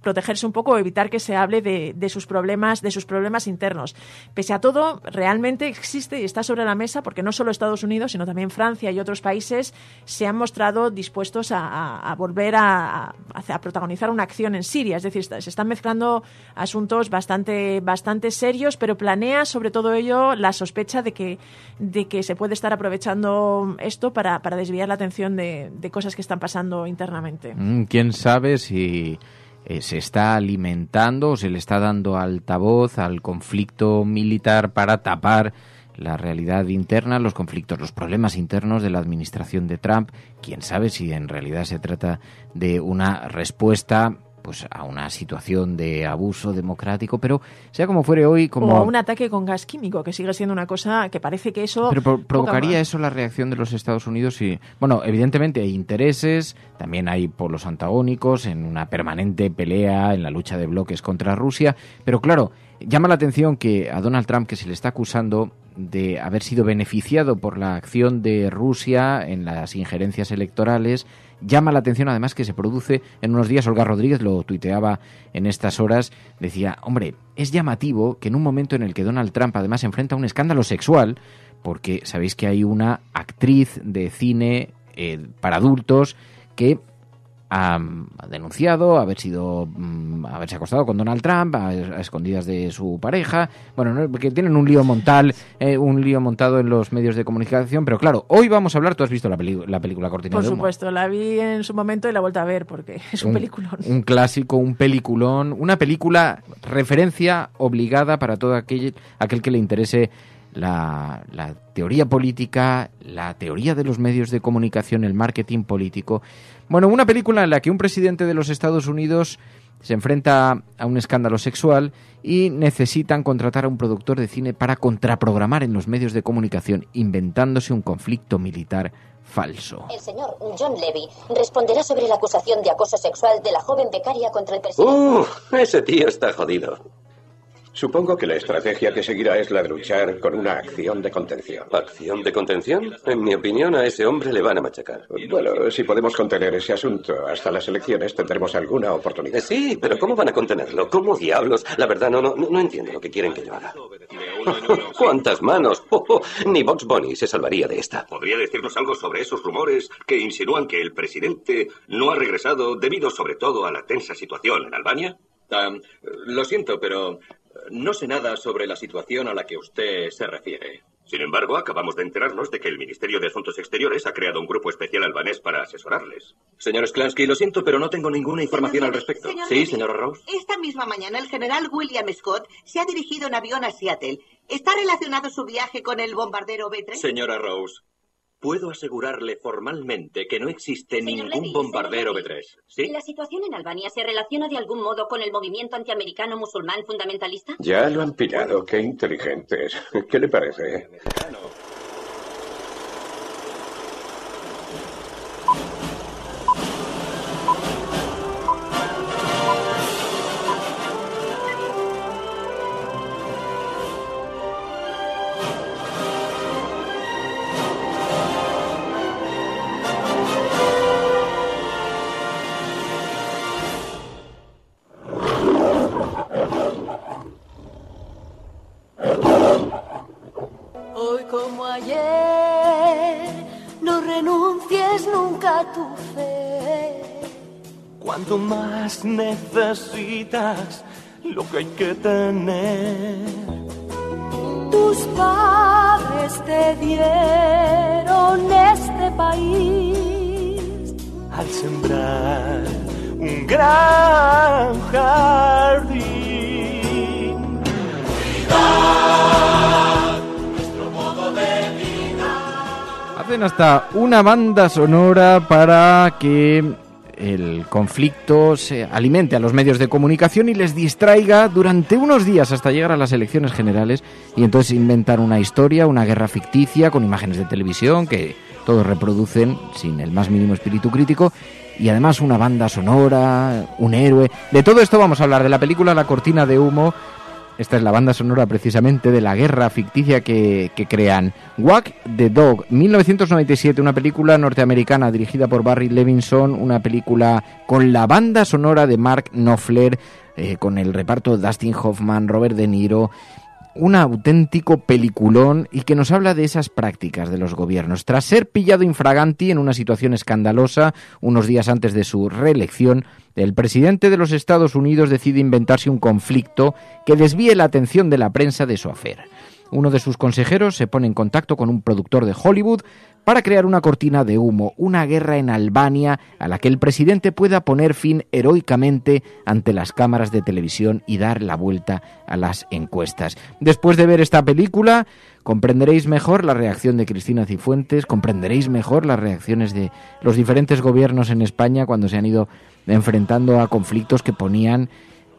protegerse un poco o evitar que se hable de sus problemas internos. Pese a todo, realmente existe y está sobre la mesa, porque no solo Estados Unidos, sino también Francia y otros países se han mostrado dispuestos a volver a protagonizar una acción en Siria. Es decir, se están mezclando asuntos bastante serios, pero planea sobre todo ello la sospecha de que se puede estar aprovechando esto para desviar la atención de cosas que están pasando internamente. ¿Quién sabe si se está alimentando o se le está dando altavoz al conflicto militar para tapar la realidad interna, los conflictos, los problemas internos de la administración de Trump? ¿Quién sabe si en realidad se trata de una respuesta a una situación de abuso democrático? Pero sea como fuere hoy, o a un ataque con gas químico, que sigue siendo una cosa que parece que eso... Pero ¿provocaría eso la reacción de los Estados Unidos? Sí. Bueno, evidentemente hay intereses, también hay polos antagónicos en una permanente pelea, en la lucha de bloques contra Rusia, pero claro, llama la atención que a Donald Trump, que se le está acusando de haber sido beneficiado por la acción de Rusia en las injerencias electorales, llama la atención además que se produce en unos días, Olga Rodríguez lo tuiteaba en estas horas, decía, hombre, es llamativo que en un momento en el que Donald Trump además se enfrenta a un escándalo sexual, porque sabéis que hay una actriz de cine para adultos que ha denunciado haberse acostado con Donald Trump a escondidas de su pareja, que tienen un lío montado en los medios de comunicación, pero claro, hoy vamos a hablar, tú has visto la película Cortina de Humo. Por supuesto, la vi en su momento y la he vuelto a ver porque es un peliculón. Un clásico, un peliculón, una película referencia obligada para todo aquel que le interese la teoría política, la teoría de los medios de comunicación, el marketing político. Una película en la que un presidente de los Estados Unidos se enfrenta a un escándalo sexual y necesitan contratar a un productor de cine para contraprogramar en los medios de comunicación, inventándose un conflicto militar falso. El señor John Levy responderá sobre la acusación de acoso sexual de la joven becaria contra el presidente. Ese tío está jodido. Supongo que la estrategia que seguirá es la de luchar con una acción de contención. ¿Acción de contención? En mi opinión, a ese hombre le van a machacar. Bueno, si podemos contener ese asunto hasta las elecciones, tendremos alguna oportunidad. Sí, pero ¿cómo van a contenerlo? ¿Cómo diablos? La verdad, no entiendo lo que quieren que yo haga. ¿Cuántas manos? Ni Bugs Bunny se salvaría de esta. ¿Podría decirnos algo sobre esos rumores que insinúan que el presidente no ha regresado debido sobre todo a la tensa situación en Albania? Lo siento, pero no sé nada sobre la situación a la que usted se refiere. Sin embargo, acabamos de enterarnos de que el Ministerio de Asuntos Exteriores ha creado un grupo especial albanés para asesorarles. Señor Sklansky, lo siento, pero no tengo ninguna información al respecto. Sí, señora Rose. Esta misma mañana el general William Scott se ha dirigido en avión a Seattle. ¿Está relacionado su viaje con el bombardero B-3? Señora Rose, puedo asegurarle formalmente que no existe ningún bombardero B-3. ¿Sí? ¿La situación en Albania se relaciona de algún modo con el movimiento antiamericano musulmán fundamentalista? Ya lo han pillado, qué inteligentes. ¿Qué le parece? Hoy como ayer, no renuncies nunca a tu fe. Cuanto más necesitas lo que hay que tener. Tus padres te dieron este país Al sembrar un gran jardín. Hacen hasta una banda sonora para que el conflicto se alimente a los medios de comunicación y les distraiga durante unos días hasta llegar a las elecciones generales, y entonces inventan una historia, una guerra ficticia con imágenes de televisión que todos reproducen sin el más mínimo espíritu crítico, y además una banda sonora, un héroe. De todo esto vamos a hablar, de la película La cortina de humo. Esta es la banda sonora precisamente de la guerra ficticia que crean. Wag the Dog, 1997, una película norteamericana dirigida por Barry Levinson, una película con la banda sonora de Mark Knopfler, con el reparto de Dustin Hoffman, Robert De Niro. Un auténtico peliculón, y que nos habla de esas prácticas de los gobiernos. Tras ser pillado infraganti en una situación escandalosa unos días antes de su reelección, el presidente de los Estados Unidos decide inventarse un conflicto que desvíe la atención de la prensa de su affair. Uno de sus consejeros se pone en contacto con un productor de Hollywood para crear una cortina de humo, una guerra en Albania a la que el presidente pueda poner fin heroicamente ante las cámaras de televisión y dar la vuelta a las encuestas. Después de ver esta película, comprenderéis mejor la reacción de Cristina Cifuentes, comprenderéis mejor las reacciones de los diferentes gobiernos en España cuando se han ido enfrentando a conflictos que ponían,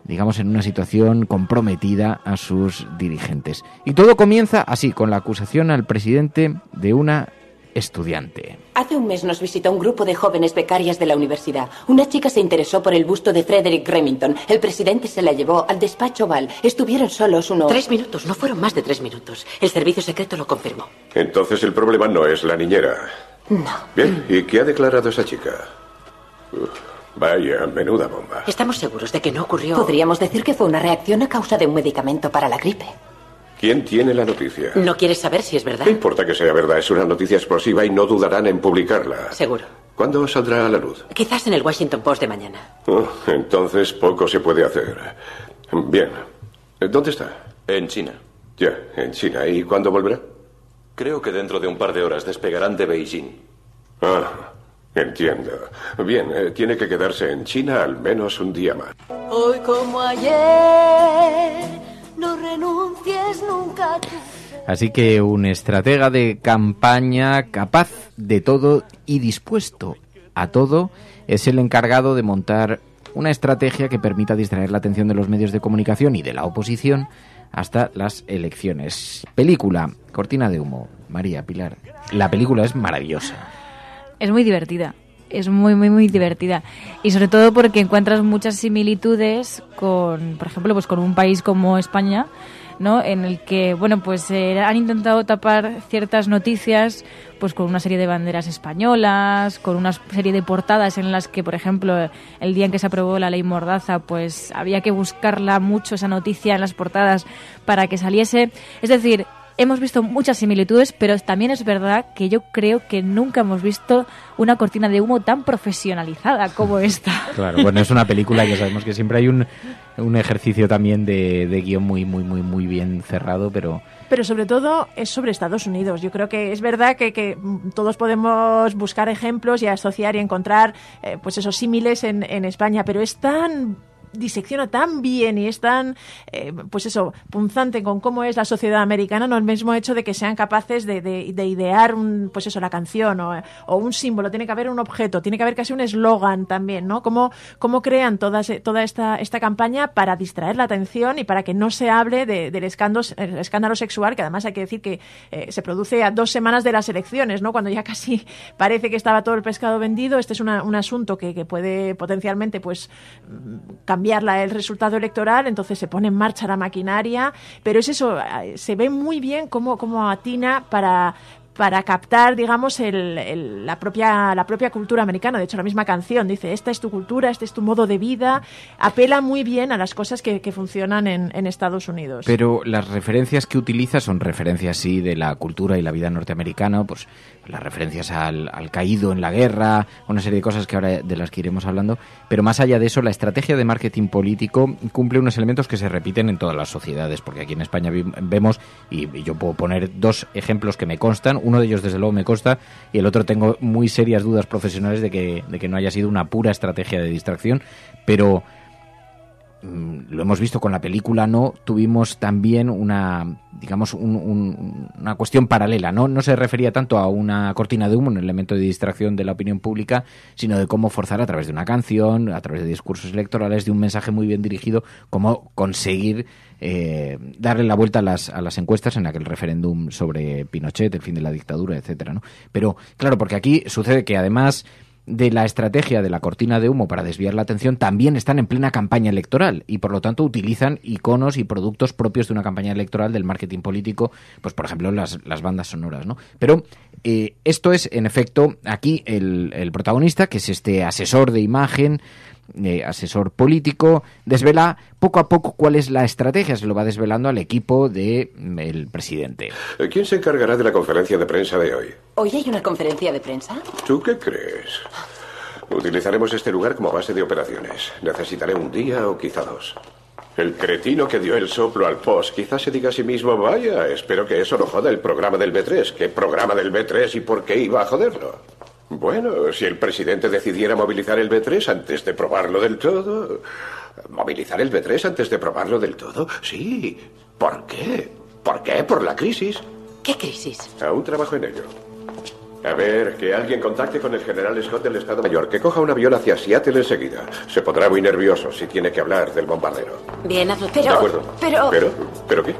digamos, en una situación comprometida a sus dirigentes. Y todo comienza así, con la acusación al presidente de una estudiante. Hace un mes nos visitó un grupo de jóvenes becarias de la universidad. Una chica se interesó por el busto de Frederick Remington. El presidente se la llevó al despacho Oval. Estuvieron solos unos... 3 minutos, no fueron más de 3 minutos. El servicio secreto lo confirmó. Entonces el problema no es la niñera. No. Bien, ¿y qué ha declarado esa chica? Vaya, menuda bomba. Estamos seguros de que no ocurrió... Podríamos decir que fue una reacción a causa de un medicamento para la gripe. ¿Quién tiene la noticia? ¿No quieres saber si es verdad? No importa que sea verdad, es una noticia explosiva y no dudarán en publicarla. Seguro. ¿Cuándo saldrá a la luz? Quizás en el Washington Post de mañana. Oh, entonces poco se puede hacer. Bien. ¿Dónde está? En China. Ya, en China. ¿Y cuándo volverá? Creo que dentro de un par de horas despegarán de Beijing. Ah, entiendo. Bien, tiene que quedarse en China al menos un día más. Hoy como ayer, no renuncies nunca a tu fe. Así que un estratega de campaña capaz de todo y dispuesto a todo es el encargado de montar una estrategia que permita distraer la atención de los medios de comunicación y de la oposición hasta las elecciones. Película, Cortina de humo. María Pilar, la película es maravillosa. Es muy divertida. Es muy, muy, muy divertida. Y sobre todo porque encuentras muchas similitudes con, por ejemplo, pues con un país como España, ¿no? En el que, bueno, pues han intentado tapar ciertas noticias pues con una serie de banderas españolas, con una serie de portadas en las que, por ejemplo, el día en que se aprobó la ley Mordaza, pues había que buscarla mucho, esa noticia en las portadas, para que saliese. Es decir, hemos visto muchas similitudes, pero también es verdad que yo creo que nunca hemos visto una cortina de humo tan profesionalizada como esta. Claro, bueno, es una película que sabemos que siempre hay un ejercicio también de guión muy bien cerrado, pero sobre todo es sobre Estados Unidos. Yo creo que es verdad que todos podemos buscar ejemplos y asociar y encontrar pues esos símiles en España, pero es tan... disecciona tan bien y es tan punzante con cómo es la sociedad americana, no el mismo hecho de que sean capaces de idear la canción o un símbolo. Tiene que haber un objeto, tiene que haber casi un eslogan también, ¿no? Cómo crean toda esta campaña para distraer la atención y para que no se hable del escándalo sexual, que además hay que decir que se produce a 2 semanas de las elecciones, ¿no? Cuando ya casi parece que estaba todo el pescado vendido. Este es un asunto que puede potencialmente cambiar el resultado electoral, entonces se pone en marcha la maquinaria, pero es eso, se ve muy bien cómo atina para captar, digamos, la propia cultura americana. De hecho, la misma canción dice, esta es tu cultura, este es tu modo de vida, apela muy bien a las cosas que funcionan en Estados Unidos. Pero las referencias que utiliza son referencias, sí, de la cultura y la vida norteamericana, pues las referencias al caído en la guerra, una serie de cosas que ahora de las que iremos hablando, pero más allá de eso, la estrategia de marketing político cumple unos elementos que se repiten en todas las sociedades, porque aquí en España vemos, y yo puedo poner 2 ejemplos que me constan. Uno de ellos, desde luego, me consta, y el otro tengo muy serias dudas profesionales de que no haya sido una pura estrategia de distracción, pero lo hemos visto con la película, ¿no? Tuvimos también una cuestión paralela, ¿no? No se refería tanto a una cortina de humo, un elemento de distracción de la opinión pública, sino de cómo forzar a través de una canción, a través de discursos electorales, de un mensaje muy bien dirigido, cómo conseguir darle la vuelta a las encuestas en aquel referéndum sobre Pinochet, el fin de la dictadura, etcétera, ¿no? Pero, claro, porque aquí sucede que además de la estrategia de la cortina de humo para desviar la atención, también están en plena campaña electoral y por lo tanto utilizan iconos y productos propios de una campaña electoral, del marketing político, pues por ejemplo las bandas sonoras, ¿no? Pero esto es, en efecto, aquí el protagonista, que es este asesor de imagen, asesor político, desvela poco a poco cuál es la estrategia, se lo va desvelando al equipo del presidente. ¿Quién se encargará de la conferencia de prensa de hoy? ¿Hoy hay una conferencia de prensa? ¿Tú qué crees? Utilizaremos este lugar como base de operaciones. Necesitaré un día o quizá 2. El cretino que dio el soplo al post quizás se diga a sí mismo, vaya, espero que eso no joda el programa del B3. ¿Qué programa del B3 y por qué iba a joderlo? Bueno, si el presidente decidiera movilizar el B3 antes de probarlo del todo... ¿Movilizar el B3 antes de probarlo del todo? Sí. ¿Por qué? ¿Por qué? ¿Por la crisis? ¿Qué crisis? Aún trabajo en ello. A ver, que alguien contacte con el general Scott del Estado Mayor, que coja un avión hacia Seattle enseguida. Se pondrá muy nervioso si tiene que hablar del bombardero. Bien, hazlo, pero... De acuerdo. ¿Pero qué?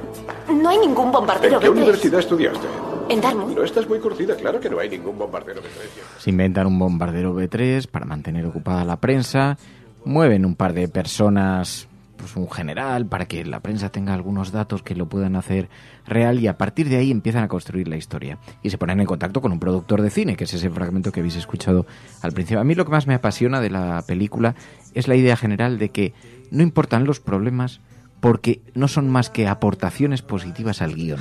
No hay ningún bombardero ¿En qué B3. universidad estudiaste? En Dartmouth. No estás muy curtida, claro que no hay ningún bombardero B3. Se inventan un bombardero B3 para mantener ocupada la prensa, mueven un par de personas, pues un general, para que la prensa tenga algunos datos que lo puedan hacer real, y a partir de ahí empiezan a construir la historia. Y se ponen en contacto con un productor de cine, que es ese fragmento que habéis escuchado al principio. A mí lo que más me apasiona de la película es la idea general de que no importan los problemas porque no son más que aportaciones positivas al guión.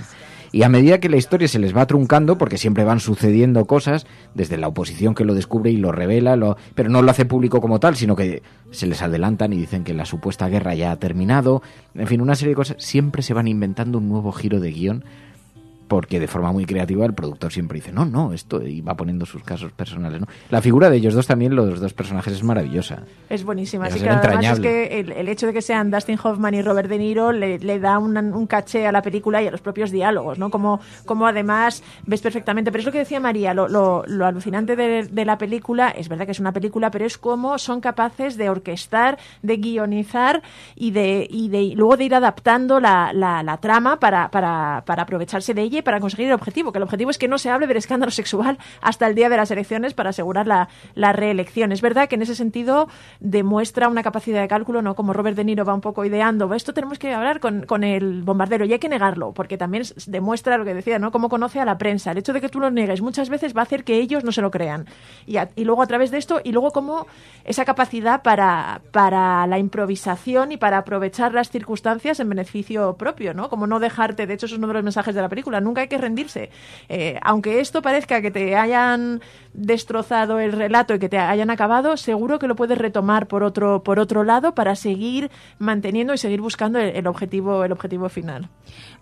Y a medida que la historia se les va truncando, porque siempre van sucediendo cosas, desde la oposición que lo descubre y lo revela, pero no lo hace público como tal, sino que se les adelantan y dicen que la supuesta guerra ya ha terminado. En fin, una serie de cosas. Siempre se van inventando un nuevo giro de guión, porque de forma muy creativa el productor siempre dice, no, esto, y va poniendo sus casos personales, ¿no? La figura de ellos dos también, los 2 personajes, es maravillosa. Es buenísima, así que además es que el hecho de que sean Dustin Hoffman y Robert De Niro le da un caché a la película y a los propios diálogos, ¿no? Como además ves perfectamente, pero es lo que decía María, lo alucinante de la película, es verdad que es una película, pero es cómo son capaces de orquestar, de guionizar y luego de ir adaptando la trama para aprovecharse de ella y para conseguir el objetivo, que el objetivo es que no se hable del escándalo sexual hasta el día de las elecciones para asegurar la reelección. Es verdad que en ese sentido demuestra una capacidad de cálculo, ¿no? Como Robert De Niro va un poco ideando, esto tenemos que hablar con el bombardero, y hay que negarlo, porque también demuestra lo que decía, ¿no? Cómo conoce a la prensa. El hecho de que tú lo niegues muchas veces va a hacer que ellos no se lo crean. Y luego a través de esto, y luego como esa capacidad para la improvisación y para aprovechar las circunstancias en beneficio propio, ¿no? Como no dejarte, de hecho eso es uno de los mensajes de la película, nunca hay que rendirse. Aunque esto parezca que te hayan destrozado el relato y que te hayan acabado, seguro que lo puedes retomar por otro lado para seguir manteniendo y seguir buscando el objetivo final.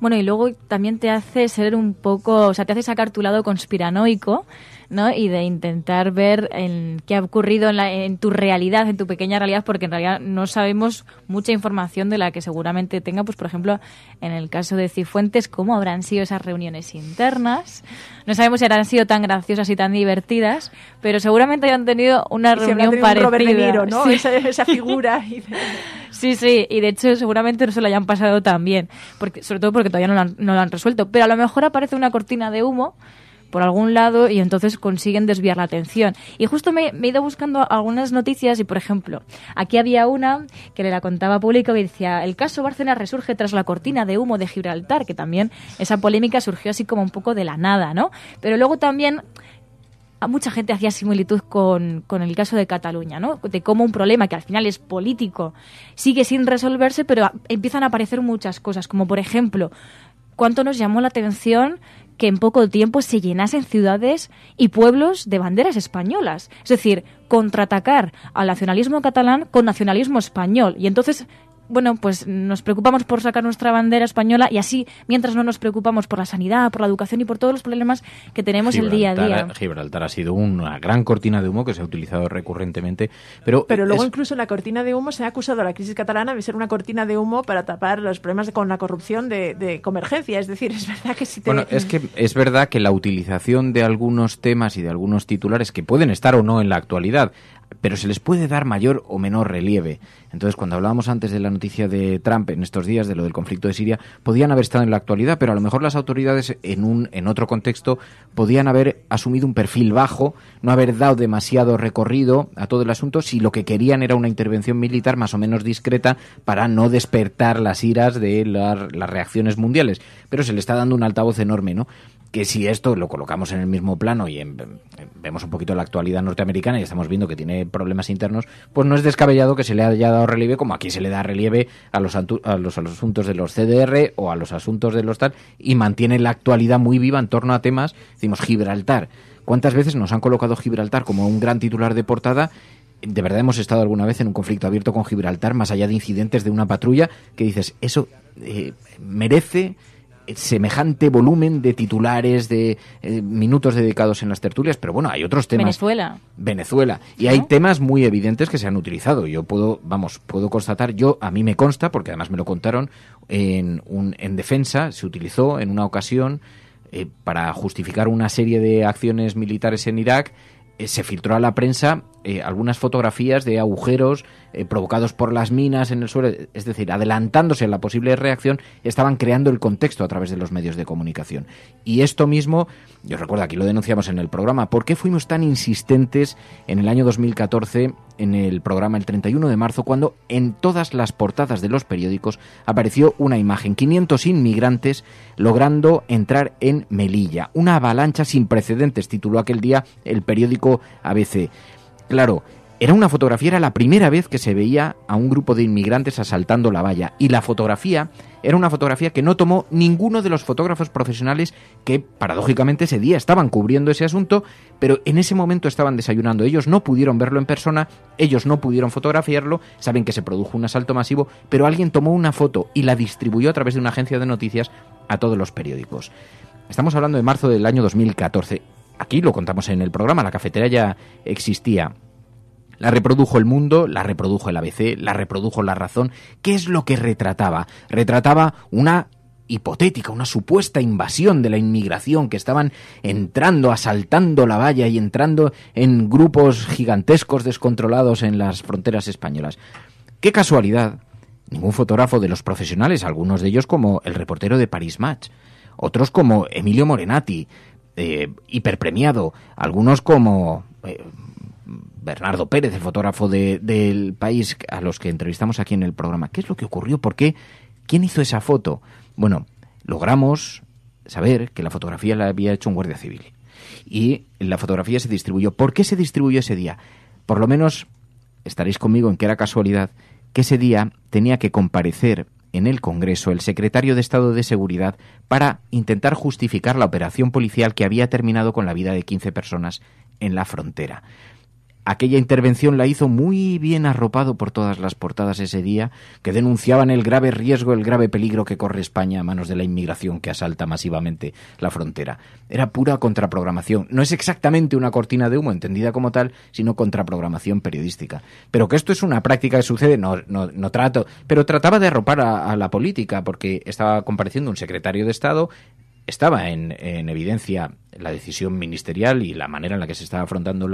Bueno, y luego también te hace ser un poco, o sea, te hace sacar tu lado conspiranoico, ¿no? Y de intentar ver qué ha ocurrido en tu realidad, en tu pequeña realidad, porque en realidad no sabemos mucha información de la que seguramente tenga, pues por ejemplo, en el caso de Cifuentes, cómo habrán sido esas reuniones internas. No sabemos si habrán sido tan graciosas y tan divertidas, pero seguramente hayan tenido una reunión parecida. Robert De Niro, ¿no? Sí. Esa figura. Sí, y de hecho seguramente no se lo hayan pasado tan bien, sobre todo porque todavía no lo han resuelto. Pero a lo mejor aparece una cortina de humo por algún lado y entonces consiguen desviar la atención. Y justo me he ido buscando algunas noticias y, por ejemplo, aquí había una que le la contaba público que decía: el caso Bárcenas resurge tras la cortina de humo de Gibraltar, que también esa polémica surgió así como un poco de la nada, ¿no? Pero luego también mucha gente hacía similitud con el caso de Cataluña, ¿no? De cómo un problema que al final es político sigue sin resolverse, pero empiezan a aparecer muchas cosas, como por ejemplo, cuánto nos llamó la atención que en poco tiempo se llenasen ciudades y pueblos de banderas españolas. Es decir, contraatacar al nacionalismo catalán con nacionalismo español. Y entonces, bueno, pues nos preocupamos por sacar nuestra bandera española y así, mientras no nos preocupamos por la sanidad, por la educación y por todos los problemas que tenemos el día a día. Gibraltar ha sido una gran cortina de humo que se ha utilizado recurrentemente. Pero luego incluso la cortina de humo se ha acusado a la crisis catalana de ser una cortina de humo para tapar los problemas con la corrupción de Convergencia. Es decir, es verdad que si te... Bueno, es verdad que la utilización de algunos temas y de algunos titulares que pueden estar o no en la actualidad, pero se les puede dar mayor o menor relieve. Entonces, cuando hablábamos antes de la noticia de Trump en estos días, de lo del conflicto de Siria, podían haber estado en la actualidad, pero a lo mejor las autoridades en otro contexto podían haber asumido un perfil bajo, no haber dado demasiado recorrido a todo el asunto si lo que querían era una intervención militar más o menos discreta para no despertar las iras de las reacciones mundiales. Pero se le está dando un altavoz enorme, ¿no? Que si esto lo colocamos en el mismo plano y vemos un poquito la actualidad norteamericana y estamos viendo que tiene problemas internos, pues no es descabellado que se le haya dado relieve como aquí se le da relieve a los asuntos de los CDR o a los asuntos de los tal, y mantiene la actualidad muy viva en torno a temas. Decimos Gibraltar. ¿Cuántas veces nos han colocado Gibraltar como un gran titular de portada? ¿De verdad hemos estado alguna vez en un conflicto abierto con Gibraltar, más allá de incidentes de una patrulla, que dices, eso merece semejante volumen de titulares, de minutos dedicados en las tertulias? Pero bueno, hay otros temas. Venezuela. Y hay temas muy evidentes que se han utilizado. Yo puedo constatar, a mí me consta, porque además me lo contaron, en defensa se utilizó en una ocasión para justificar una serie de acciones militares en Irak. Se filtró a la prensa algunas fotografías de agujeros provocados por las minas en el suelo, es decir, adelantándose a la posible reacción, estaban creando el contexto a través de los medios de comunicación. Y esto mismo, yo recuerdo, aquí lo denunciamos en el programa, ¿por qué fuimos tan insistentes en el año 2014 en el programa el 31 de marzo, cuando en todas las portadas de los periódicos apareció una imagen, 500 inmigrantes logrando entrar en Melilla? Una avalancha sin precedentes, tituló aquel día el periódico ABC. Claro, era una fotografía, era la primera vez que se veía a un grupo de inmigrantes asaltando la valla, y la fotografía era una fotografía que no tomó ninguno de los fotógrafos profesionales que, paradójicamente, ese día estaban cubriendo ese asunto, pero en ese momento estaban desayunando. Ellos no pudieron verlo en persona, ellos no pudieron fotografiarlo, saben que se produjo un asalto masivo, pero alguien tomó una foto y la distribuyó a través de una agencia de noticias a todos los periódicos. Estamos hablando de marzo del año 2014. Aquí lo contamos en el programa, la cafetera ya existía. La reprodujo El Mundo, la reprodujo el ABC, la reprodujo La Razón. ¿Qué es lo que retrataba? Retrataba una hipotética, una supuesta invasión de la inmigración, que estaban entrando, asaltando la valla y entrando en grupos gigantescos descontrolados en las fronteras españolas. ¡Qué casualidad! Ningún fotógrafo de los profesionales, algunos de ellos como el reportero de Paris Match, otros como Emilio Morenati, hiperpremiado, algunos como Bernardo Pérez, el fotógrafo del País, a los que entrevistamos aquí en el programa. ¿Qué es lo que ocurrió? ¿Por qué? ¿Quién hizo esa foto? Bueno, logramos saber que la fotografía la había hecho un guardia civil y la fotografía se distribuyó. ¿Por qué se distribuyó ese día? Por lo menos estaréis conmigo en que era casualidad que ese día tenía que comparecer en el Congreso el secretario de Estado de Seguridad para intentar justificar la operación policial que había terminado con la vida de 15 personas en la frontera. Aquella intervención la hizo muy bien arropado por todas las portadas ese día, que denunciaban el grave riesgo, el grave peligro que corre España a manos de la inmigración que asalta masivamente la frontera. Era pura contraprogramación. No es exactamente una cortina de humo entendida como tal, sino contraprogramación periodística. Pero que esto es una práctica que sucede, no trato, pero trataba de arropar a la política, porque estaba compareciendo un secretario de Estado. Estaba en evidencia la decisión ministerial y la manera en la que se estaba afrontando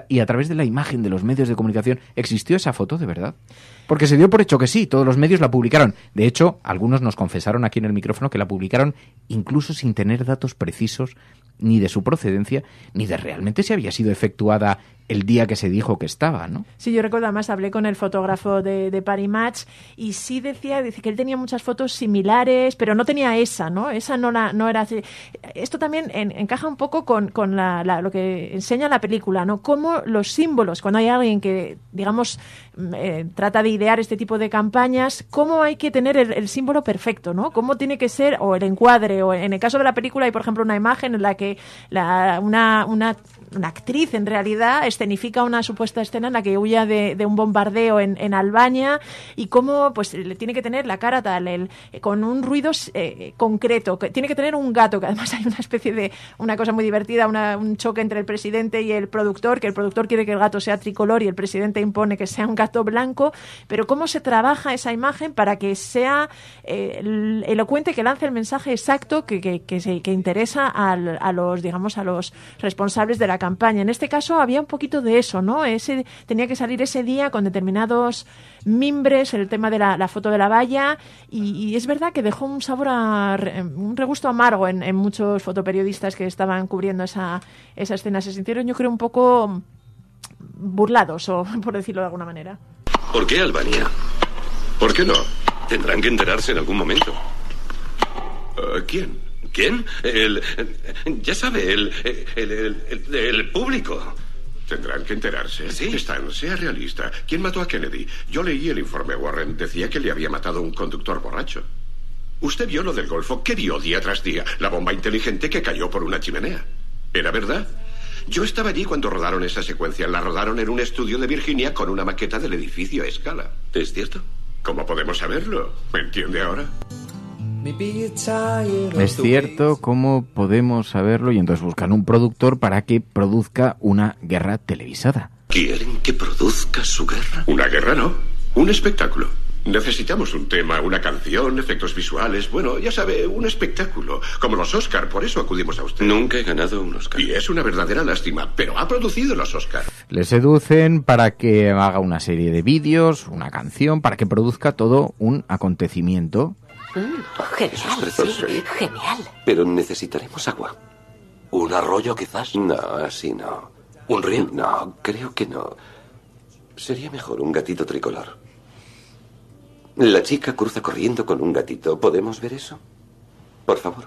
y a través de la imagen de los medios de comunicación existió esa foto de verdad. Porque se dio por hecho que sí, todos los medios la publicaron. De hecho, algunos nos confesaron aquí en el micrófono que la publicaron incluso sin tener datos precisos ni de su procedencia, ni de realmente si había sido efectuada el día que se dijo que estaba, ¿no? Sí, yo recuerdo, además hablé con el fotógrafo de Paris Match y sí dice que él tenía muchas fotos similares, pero no tenía esa, ¿no? Esa no era así. Esto también encaja un poco con lo que enseña la película, ¿no? Cómo los símbolos, cuando hay alguien que, digamos, trata de idear este tipo de campañas, cómo hay que tener el símbolo perfecto, ¿no? Cómo tiene que ser, o el encuadre, o en el caso de la película hay, por ejemplo, una imagen en la que una actriz en realidad escenifica una supuesta escena en la que huya de un bombardeo en Albania y cómo pues le tiene que tener la cara tal, con un ruido concreto, que tiene que tener un gato, que además hay una especie de una cosa muy divertida, un choque entre el presidente y el productor, que el productor quiere que el gato sea tricolor y el presidente impone que sea un gato blanco, pero cómo se trabaja esa imagen para que sea elocuente, que lance el mensaje exacto que interesa a los responsables de la campaña. En este caso había un poquito de eso, ¿no? Tenía que salir ese día con determinados mimbres, el tema de la foto de la valla, y es verdad que dejó un sabor un regusto amargo en muchos fotoperiodistas que estaban cubriendo esa escena. Se sintieron, yo creo, un poco burlados, o por decirlo de alguna manera. ¿Por qué Albania? ¿Por qué no? Tendrán que enterarse en algún momento. ¿Quién? ¿Quién? Ya sabe, el público. Tendrán que enterarse. ¿Sí? Stan, sea realista. ¿Quién mató a Kennedy? Yo leí el informe Warren. Decía que le había matado un conductor borracho. Usted vio lo del Golfo. ¿Qué vio día tras día? La bomba inteligente que cayó por una chimenea. ¿Era verdad? Yo estaba allí cuando rodaron esa secuencia. La rodaron en un estudio de Virginia con una maqueta del edificio a escala. ¿Es cierto? ¿Cómo podemos saberlo? ¿Me entiende ahora? Es cierto, ¿cómo podemos saberlo? Y entonces buscan un productor para que produzca una guerra televisada. ¿Quieren que produzca su guerra? Una guerra, ¿no? Un espectáculo. Necesitamos un tema, una canción, efectos visuales. Bueno, ya sabe, un espectáculo. Como los Oscar, por eso acudimos a usted. Nunca he ganado un Oscar. Y es una verdadera lástima, pero ha producido los Oscar. Le seducen para que haga una serie vídeos, una canción, para que produzca todo un acontecimiento. Genial, sí, genial. Pero necesitaremos agua. ¿Un arroyo, quizás? No, así no. ¿Un río? No, creo que no. Sería mejor un gatito tricolor. La chica cruza corriendo con un gatito. ¿Podemos ver eso? Por favor.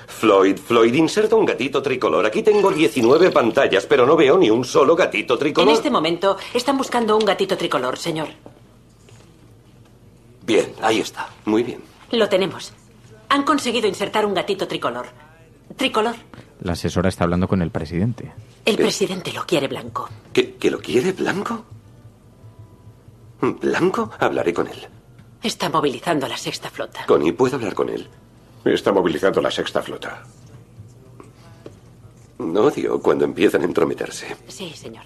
Floyd, inserta un gatito tricolor. Aquí tengo 19 pantallas, pero no veo ni un solo gatito tricolor. En este momento están buscando un gatito tricolor, señor. Bien, ahí está. Muy bien. Lo tenemos. Han conseguido insertar un gatito tricolor. Tricolor. La asesora está hablando con el presidente. El presidente lo quiere blanco. ¿Que lo quiere blanco? ¿Blanco? Hablaré con él. Está movilizando a la sexta flota. Connie, ¿puedo hablar con él? Está movilizando la sexta flota. Odio cuando empiezan a entrometerse. Sí, señor.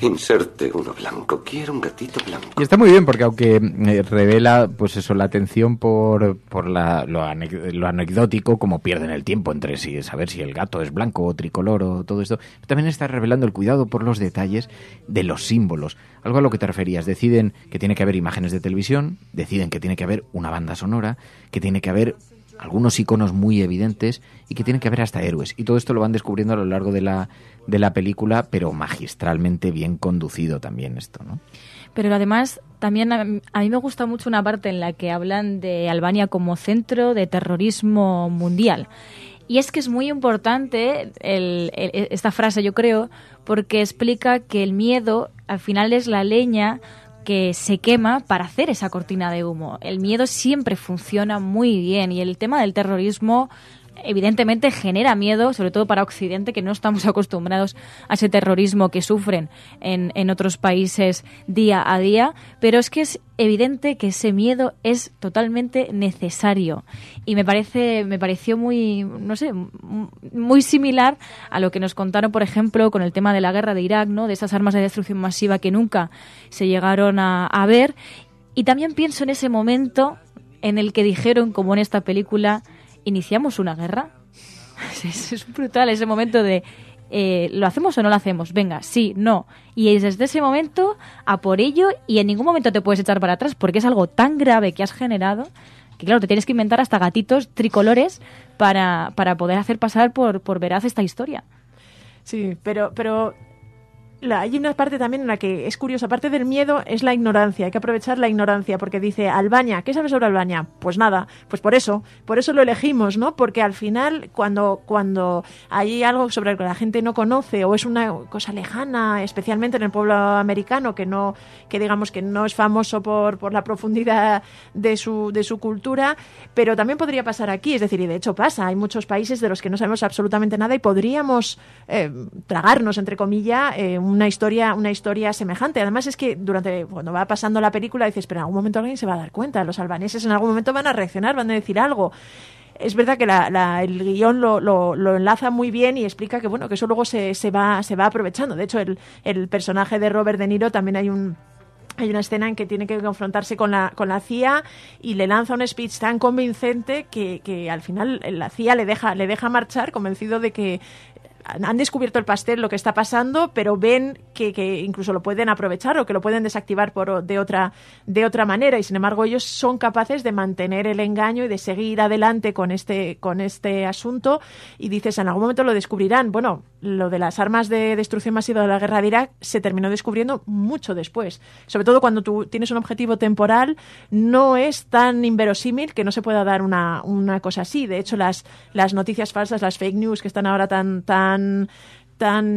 Inserte uno blanco. Quiero un gatito blanco. Y está muy bien porque aunque revela pues eso, la atención por lo anecdótico, como pierden el tiempo entre sí, saber si el gato es blanco o tricolor o todo esto, también está revelando el cuidado por los detalles de los símbolos. Algo a lo que te referías. Deciden que tiene que haber imágenes de televisión, deciden que tiene que haber una banda sonora, que tiene que haber algunos iconos muy evidentes y que tiene que haber hasta héroes. Y todo esto lo van descubriendo a lo largo de la película, pero magistralmente bien conducido también esto, ¿no? Pero además, también a mí me gusta mucho una parte en la que hablan de Albania como centro de terrorismo mundial. Y es que es muy importante esta frase, yo creo, porque explica que el miedo al final es la leña que se quema para hacer esa cortina de humo. El miedo siempre funciona muy bien y el tema del terrorismo evidentemente genera miedo, sobre todo para Occidente, que no estamos acostumbrados a ese terrorismo que sufren en otros países día a día, pero es que es evidente que ese miedo es totalmente necesario y me pareció muy, no sé, muy similar a lo que nos contaron, por ejemplo, con el tema de la guerra de Irak, ¿no? De esas armas de destrucción masiva que nunca se llegaron a ver. Y también pienso en ese momento en el que dijeron, como en esta película, ¿iniciamos una guerra? Es brutal ese momento de ¿lo hacemos o no lo hacemos? Venga, sí, no. Y desde ese momento a por ello, y en ningún momento te puedes echar para atrás porque es algo tan grave que has generado que, claro, te tienes que inventar hasta gatitos tricolores para poder hacer pasar por veraz esta historia. Sí, pero hay una parte también en la que es curioso, aparte del miedo, es la ignorancia. Hay que aprovechar la ignorancia, porque dice, Albania, ¿qué sabes sobre Albania? Pues nada, pues por eso lo elegimos, ¿no? Porque al final, cuando hay algo sobre lo que la gente no conoce o es una cosa lejana, especialmente en el pueblo americano, que digamos que no es famoso por la profundidad de su cultura, pero también podría pasar aquí, es decir, y de hecho pasa, hay muchos países de los que no sabemos absolutamente nada y podríamos tragarnos, entre comillas, una historia semejante. Además es que cuando va pasando la película dices, pero en algún momento alguien se va a dar cuenta, los albaneses en algún momento van a reaccionar, van a decir algo. Es verdad que el guión lo enlaza muy bien y explica que bueno, que eso luego se va aprovechando. De hecho, el personaje de Robert De Niro también hay una escena en que tiene que confrontarse con la CIA y le lanza un speech tan convincente que al final la CIA le deja marchar, convencido de que han descubierto el pastel, lo que está pasando, pero ven que incluso lo pueden aprovechar o que lo pueden desactivar de otra manera, y sin embargo ellos son capaces de mantener el engaño y de seguir adelante con este asunto. Y dices, en algún momento lo descubrirán. Bueno, lo de las armas de destrucción masiva de la guerra de Irak se terminó descubriendo mucho después, sobre todo cuando tú tienes un objetivo temporal. No es tan inverosímil que no se pueda dar una cosa así. De hecho, las noticias falsas, las fake news que están ahora tan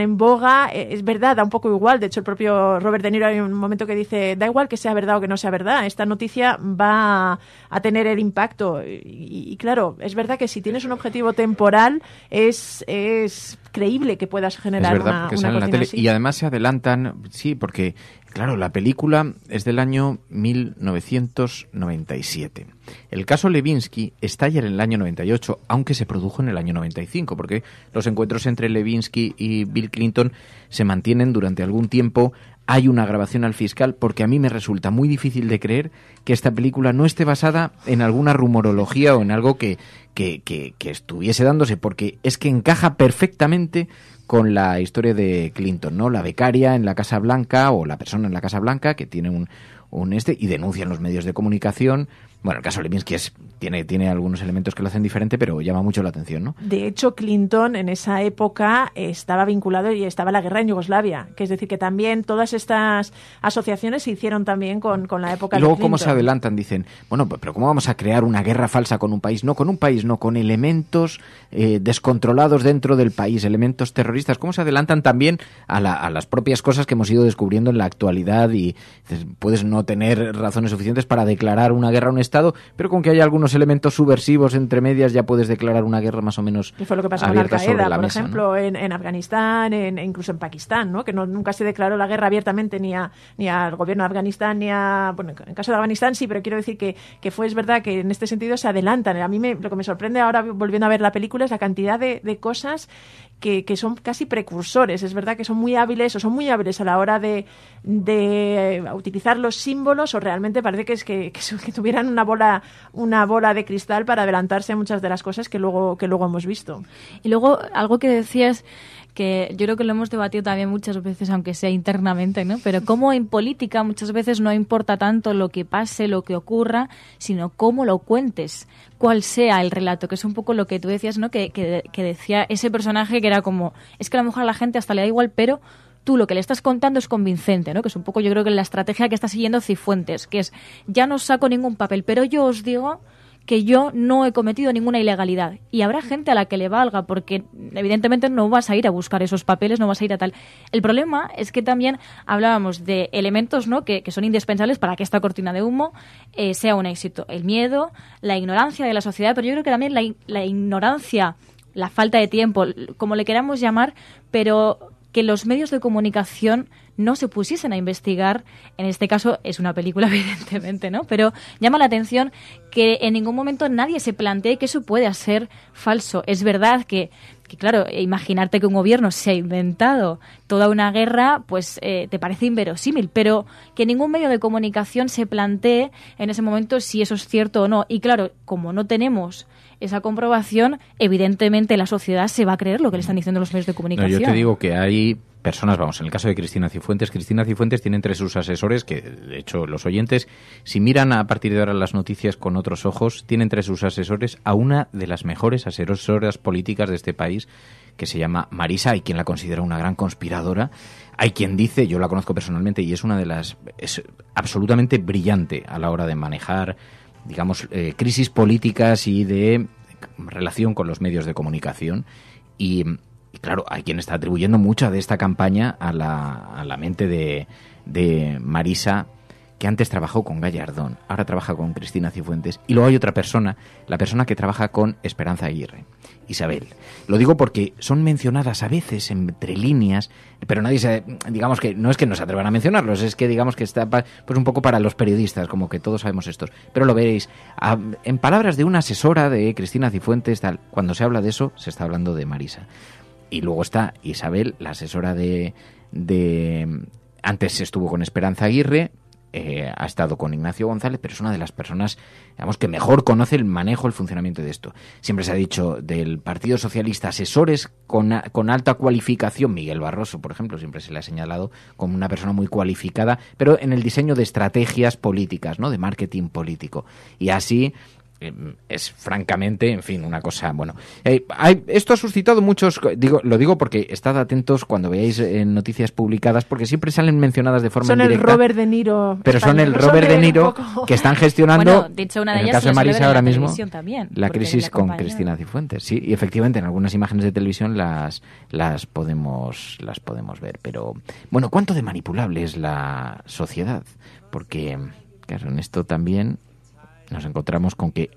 en boga, es verdad, da un poco igual. De hecho, el propio Robert De Niro hay un momento que dice, da igual que sea verdad o que no sea verdad, esta noticia va a tener el impacto. Y claro, es verdad que si tienes un objetivo temporal es creíble que puedas generar es verdad, una sale en la tele. así. Y además se adelantan, sí, porque claro, la película es del año 1997. El caso Levinsky estalla en el año 98, aunque se produjo en el año 95, porque los encuentros entre Levinsky y Bill Clinton se mantienen durante algún tiempo. Hay una grabación al fiscal, porque a mí me resulta muy difícil de creer que esta película no esté basada en alguna rumorología o en algo que estuviese dándose, porque es que encaja perfectamente con la historia de Clinton, ¿no? La becaria en la Casa Blanca, o la persona en la Casa Blanca que tiene y denuncian los medios de comunicación. Bueno, el caso Levinsky tiene algunos elementos que lo hacen diferente, pero llama mucho la atención, ¿no? De hecho, Clinton en esa época estaba vinculado y estaba la guerra en Yugoslavia, que es decir, que también todas estas asociaciones se hicieron también con la época de Clinton. Y luego, ¿cómo se adelantan? Dicen, bueno, pero ¿cómo vamos a crear una guerra falsa con un país? No, con elementos descontrolados dentro del país, elementos terroristas. ¿Cómo se adelantan también a las propias cosas que hemos ido descubriendo en la actualidad? Y puedes no tener razones suficientes para declarar una guerra a un Estado, pero con que haya algunos elementos subversivos entre medias ya puedes declarar una guerra más o menos abierta. Fue lo que pasó con Al-Qaeda, por mesa, ejemplo, ¿no? en Afganistán, incluso en Pakistán, ¿no? Que nunca se declaró la guerra abiertamente ni al gobierno de Afganistán bueno, en caso de Afganistán sí, pero quiero decir que es verdad que en este sentido se adelantan. A mí lo que me sorprende ahora volviendo a ver la película es la cantidad de cosas que son casi precursores. Es verdad que son muy hábiles a la hora de utilizar los símbolos, o realmente parece que tuvieran una bola de cristal para adelantarse a muchas de las cosas que luego hemos visto. Y luego, algo que decías, que yo creo que lo hemos debatido también muchas veces, aunque sea internamente, ¿no? Pero como en política muchas veces no importa tanto lo que pase, lo que ocurra, sino cómo lo cuentes, cuál sea el relato, que es un poco lo que tú decías, ¿no? Que decía ese personaje, que era como, es que a lo mejor a la gente hasta le da igual, pero tú lo que le estás contando es convincente, ¿no? Que es un poco, yo creo que la estrategia que está siguiendo Cifuentes, que es, ya no saco ningún papel, pero yo os digo que yo no he cometido ninguna ilegalidad. Y habrá gente a la que le valga, porque evidentemente no vas a ir a buscar esos papeles, no vas a ir a tal. El problema es que también hablábamos de elementos, ¿no?, que son indispensables para que esta cortina de humo sea un éxito. El miedo, la ignorancia de la sociedad, pero yo creo que también la ignorancia, la falta de tiempo, como le queramos llamar, pero que los medios de comunicación no se pusiesen a investigar. En este caso es una película, evidentemente, ¿no? Pero llama la atención que en ningún momento nadie se plantee que eso pueda ser falso. Es verdad que claro, imaginarte que un gobierno se ha inventado toda una guerra, pues te parece inverosímil, pero que ningún medio de comunicación se plantee en ese momento si eso es cierto o no. Y claro, como no tenemos esa comprobación, evidentemente la sociedad se va a creer lo que le están diciendo los medios de comunicación. No, yo te digo que hay personas, vamos, en el caso de Cristina Cifuentes tiene entre sus asesores, que de hecho los oyentes, si miran a partir de ahora las noticias con otros ojos, tiene entre sus asesores a una de las mejores asesoras políticas de este país, que se llama Marisa. Hay quien la considera una gran conspiradora, hay quien dice, yo la conozco personalmente, y es una de las, es absolutamente brillante a la hora de manejar, digamos, crisis políticas y de relación con los medios de comunicación. Y claro, hay quien está atribuyendo mucha de esta campaña a la mente de Marisa, que antes trabajó con Gallardón, ahora trabaja con Cristina Cifuentes, y luego hay otra persona, la persona que trabaja con Esperanza Aguirre, Isabel. Lo digo porque son mencionadas a veces entre líneas, pero nadie se, digamos que no es que no se atrevan a mencionarlos, es que digamos que está pues un poco para los periodistas, como que todos sabemos estos. Pero lo veréis, en palabras de una asesora de Cristina Cifuentes, tal, cuando se habla de eso, se está hablando de Marisa. Y luego está Isabel, la asesora de antes estuvo con Esperanza Aguirre, ha estado con Ignacio González, pero es una de las personas, digamos, que mejor conoce el manejo, el funcionamiento de esto. Siempre se ha dicho del Partido Socialista, asesores con alta cualificación. Miguel Barroso, por ejemplo, siempre se le ha señalado como una persona muy cualificada, pero en el diseño de estrategias políticas, ¿no?, de marketing político. Y así es francamente, en fin, una cosa, bueno, esto ha suscitado muchos, lo digo porque estad atentos cuando veáis noticias publicadas, porque siempre salen mencionadas de forma indirecta. Son el Robert De Niro, pero son el Robert De Niro que están gestionando, bueno, de hecho, una de en el ellas caso de Marisa ahora mismo, también, la crisis con Cristina Cifuentes. Sí, y efectivamente en algunas imágenes de televisión las podemos ver, pero bueno, ¿cuánto de manipulable es la sociedad? Porque claro, en esto también nos encontramos con que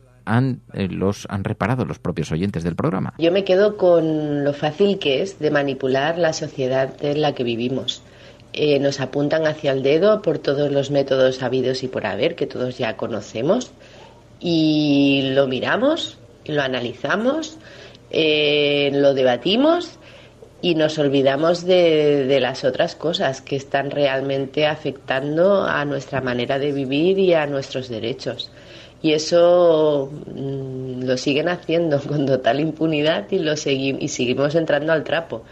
los han reparado los propios oyentes del programa. Yo me quedo con lo fácil que es de manipular la sociedad en la que vivimos. Nos apuntan hacia el dedo por todos los métodos habidos y por haber, que todos ya conocemos, y lo miramos, lo analizamos, lo debatimos y nos olvidamos de las otras cosas que están realmente afectando a nuestra manera de vivir y a nuestros derechos. Y eso lo siguen haciendo con total impunidad y seguimos entrando al trapo.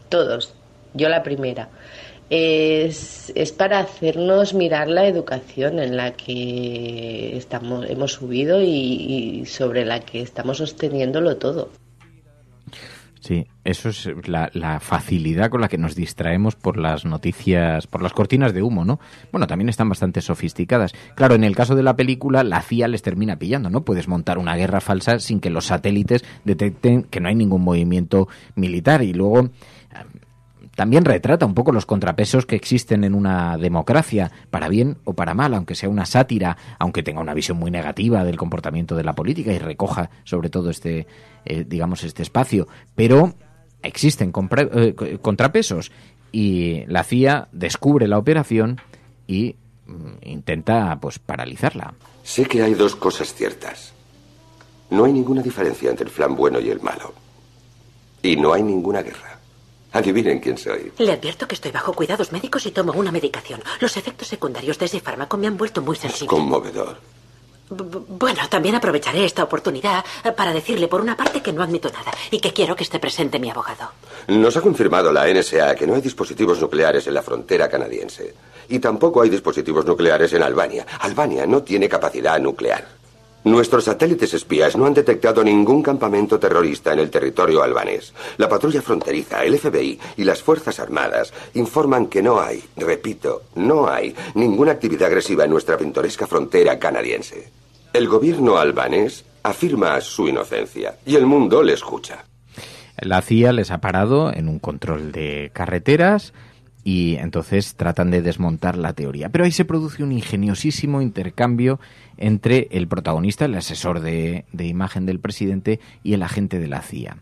Todos, yo la primera. Es para hacernos mirar la educación en la que hemos subido y sobre la que estamos sosteniéndolo todo. Sí, eso es la facilidad con la que nos distraemos por las noticias, por las cortinas de humo, ¿no? Bueno, también están bastante sofisticadas. Claro, en el caso de la película, la CIA les termina pillando, ¿no? Puedes montar una guerra falsa sin que los satélites detecten que no hay ningún movimiento militar. Y luego también retrata un poco los contrapesos que existen en una democracia, para bien o para mal, aunque sea una sátira, aunque tenga una visión muy negativa del comportamiento de la política y recoja sobre todo este espacio, pero existen contrapesos y la CIA descubre la operación y intenta pues paralizarla. Sé que hay dos cosas ciertas. No hay ninguna diferencia entre el flan bueno y el malo. Y no hay ninguna guerra. Adivinen quién soy. Le advierto que estoy bajo cuidados médicos y tomo una medicación. Los efectos secundarios de ese fármaco me han vuelto muy sensible. Es conmovedor. Bueno, también aprovecharé esta oportunidad para decirle por una parte que no admito nada y que quiero que esté presente mi abogado. Nos ha confirmado la NSA que no hay dispositivos nucleares en la frontera canadiense. Y tampoco hay dispositivos nucleares en Albania. Albania no tiene capacidad nuclear. Nuestros satélites espías no han detectado ningún campamento terrorista en el territorio albanés. La patrulla fronteriza, el FBI y las Fuerzas Armadas informan que no hay, repito, no hay ninguna actividad agresiva en nuestra pintoresca frontera canadiense. El gobierno albanés afirma su inocencia y el mundo le escucha. La CIA les ha parado en un control de carreteras y entonces tratan de desmontar la teoría. Pero ahí se produce un ingeniosísimo intercambio entre el protagonista, el asesor de imagen del presidente, y el agente de la CIA,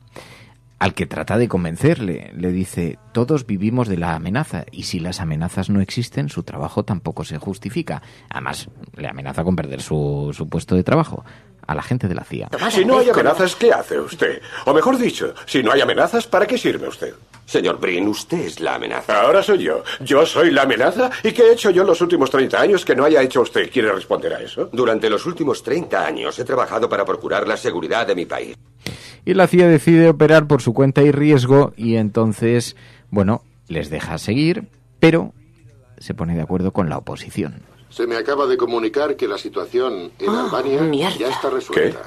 al que trata de convencerle. Le dice, todos vivimos de la amenaza y si las amenazas no existen, su trabajo tampoco se justifica. Además, le amenaza con perder su puesto de trabajo a la gente de la CIA. Si no hay amenazas, ¿qué hace usted? O mejor dicho, si no hay amenazas, ¿para qué sirve usted? Señor Brin, usted es la amenaza. Ahora soy yo. ¿Yo soy la amenaza? ¿Y qué he hecho yo los últimos 30 años que no haya hecho usted? ¿Quiere responder a eso? Durante los últimos 30 años he trabajado para procurar la seguridad de mi país. Y la CIA decide operar por su cuenta y riesgo y entonces, bueno, les deja seguir, pero se pone de acuerdo con la oposición. Se me acaba de comunicar que la situación en Albania ya está resuelta.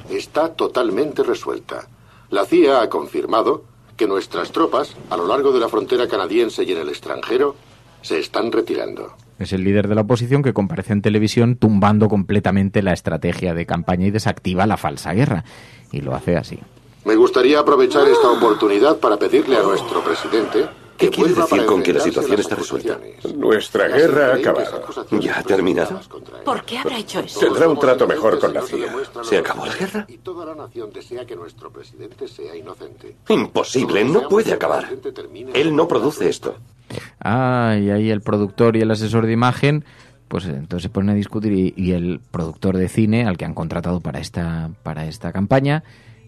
¿Qué? Está totalmente resuelta. La CIA ha confirmado que nuestras tropas, a lo largo de la frontera canadiense y en el extranjero, se están retirando. Es el líder de la oposición que comparece en televisión tumbando completamente la estrategia de campaña y desactiva la falsa guerra. Y lo hace así. Me gustaría aprovechar esta oportunidad para pedirle a nuestro presidente... ¿Qué quiere decir con que la situación está resuelta? Nuestra guerra ha acabado. ¿Ya ha terminado? ¿Por qué habrá hecho eso? Tendrá un trato mejor con la CIA. ¿Se acabó la guerra? Y toda la nación desea que nuestro presidente sea inocente. Imposible, no puede acabar. Él no produce esto. Ah, y ahí el productor y el asesor de imagen, pues entonces se ponen a discutir y el productor de cine, al que han contratado para esta campaña,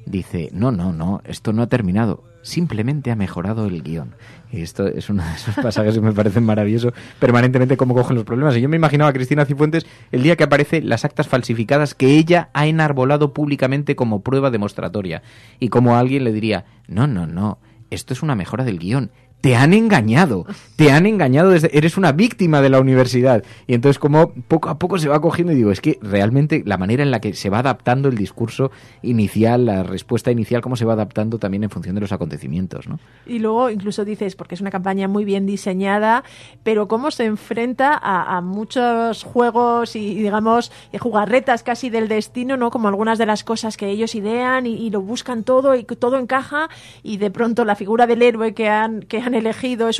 dice, no, esto no ha terminado, simplemente ha mejorado el guión. Y esto es uno de esos pasajes que me parecen maravillosos, permanentemente cómo cogen los problemas. Y yo me imaginaba a Cristina Cifuentes el día que aparece las actas falsificadas que ella ha enarbolado públicamente como prueba demostratoria. Y como alguien le diría, no, esto es una mejora del guión. Te han engañado, eres una víctima de la universidad. Y entonces como poco a poco se va cogiendo y digo, es que realmente la manera en la que se va adaptando el discurso inicial, la respuesta inicial, cómo se va adaptando también en función de los acontecimientos, ¿no? Y luego incluso dices, porque es una campaña muy bien diseñada, pero cómo se enfrenta a muchos juegos y digamos jugarretas casi del destino, ¿no? Como algunas de las cosas que ellos idean y lo buscan todo y todo encaja y de pronto la figura del héroe que han elegido es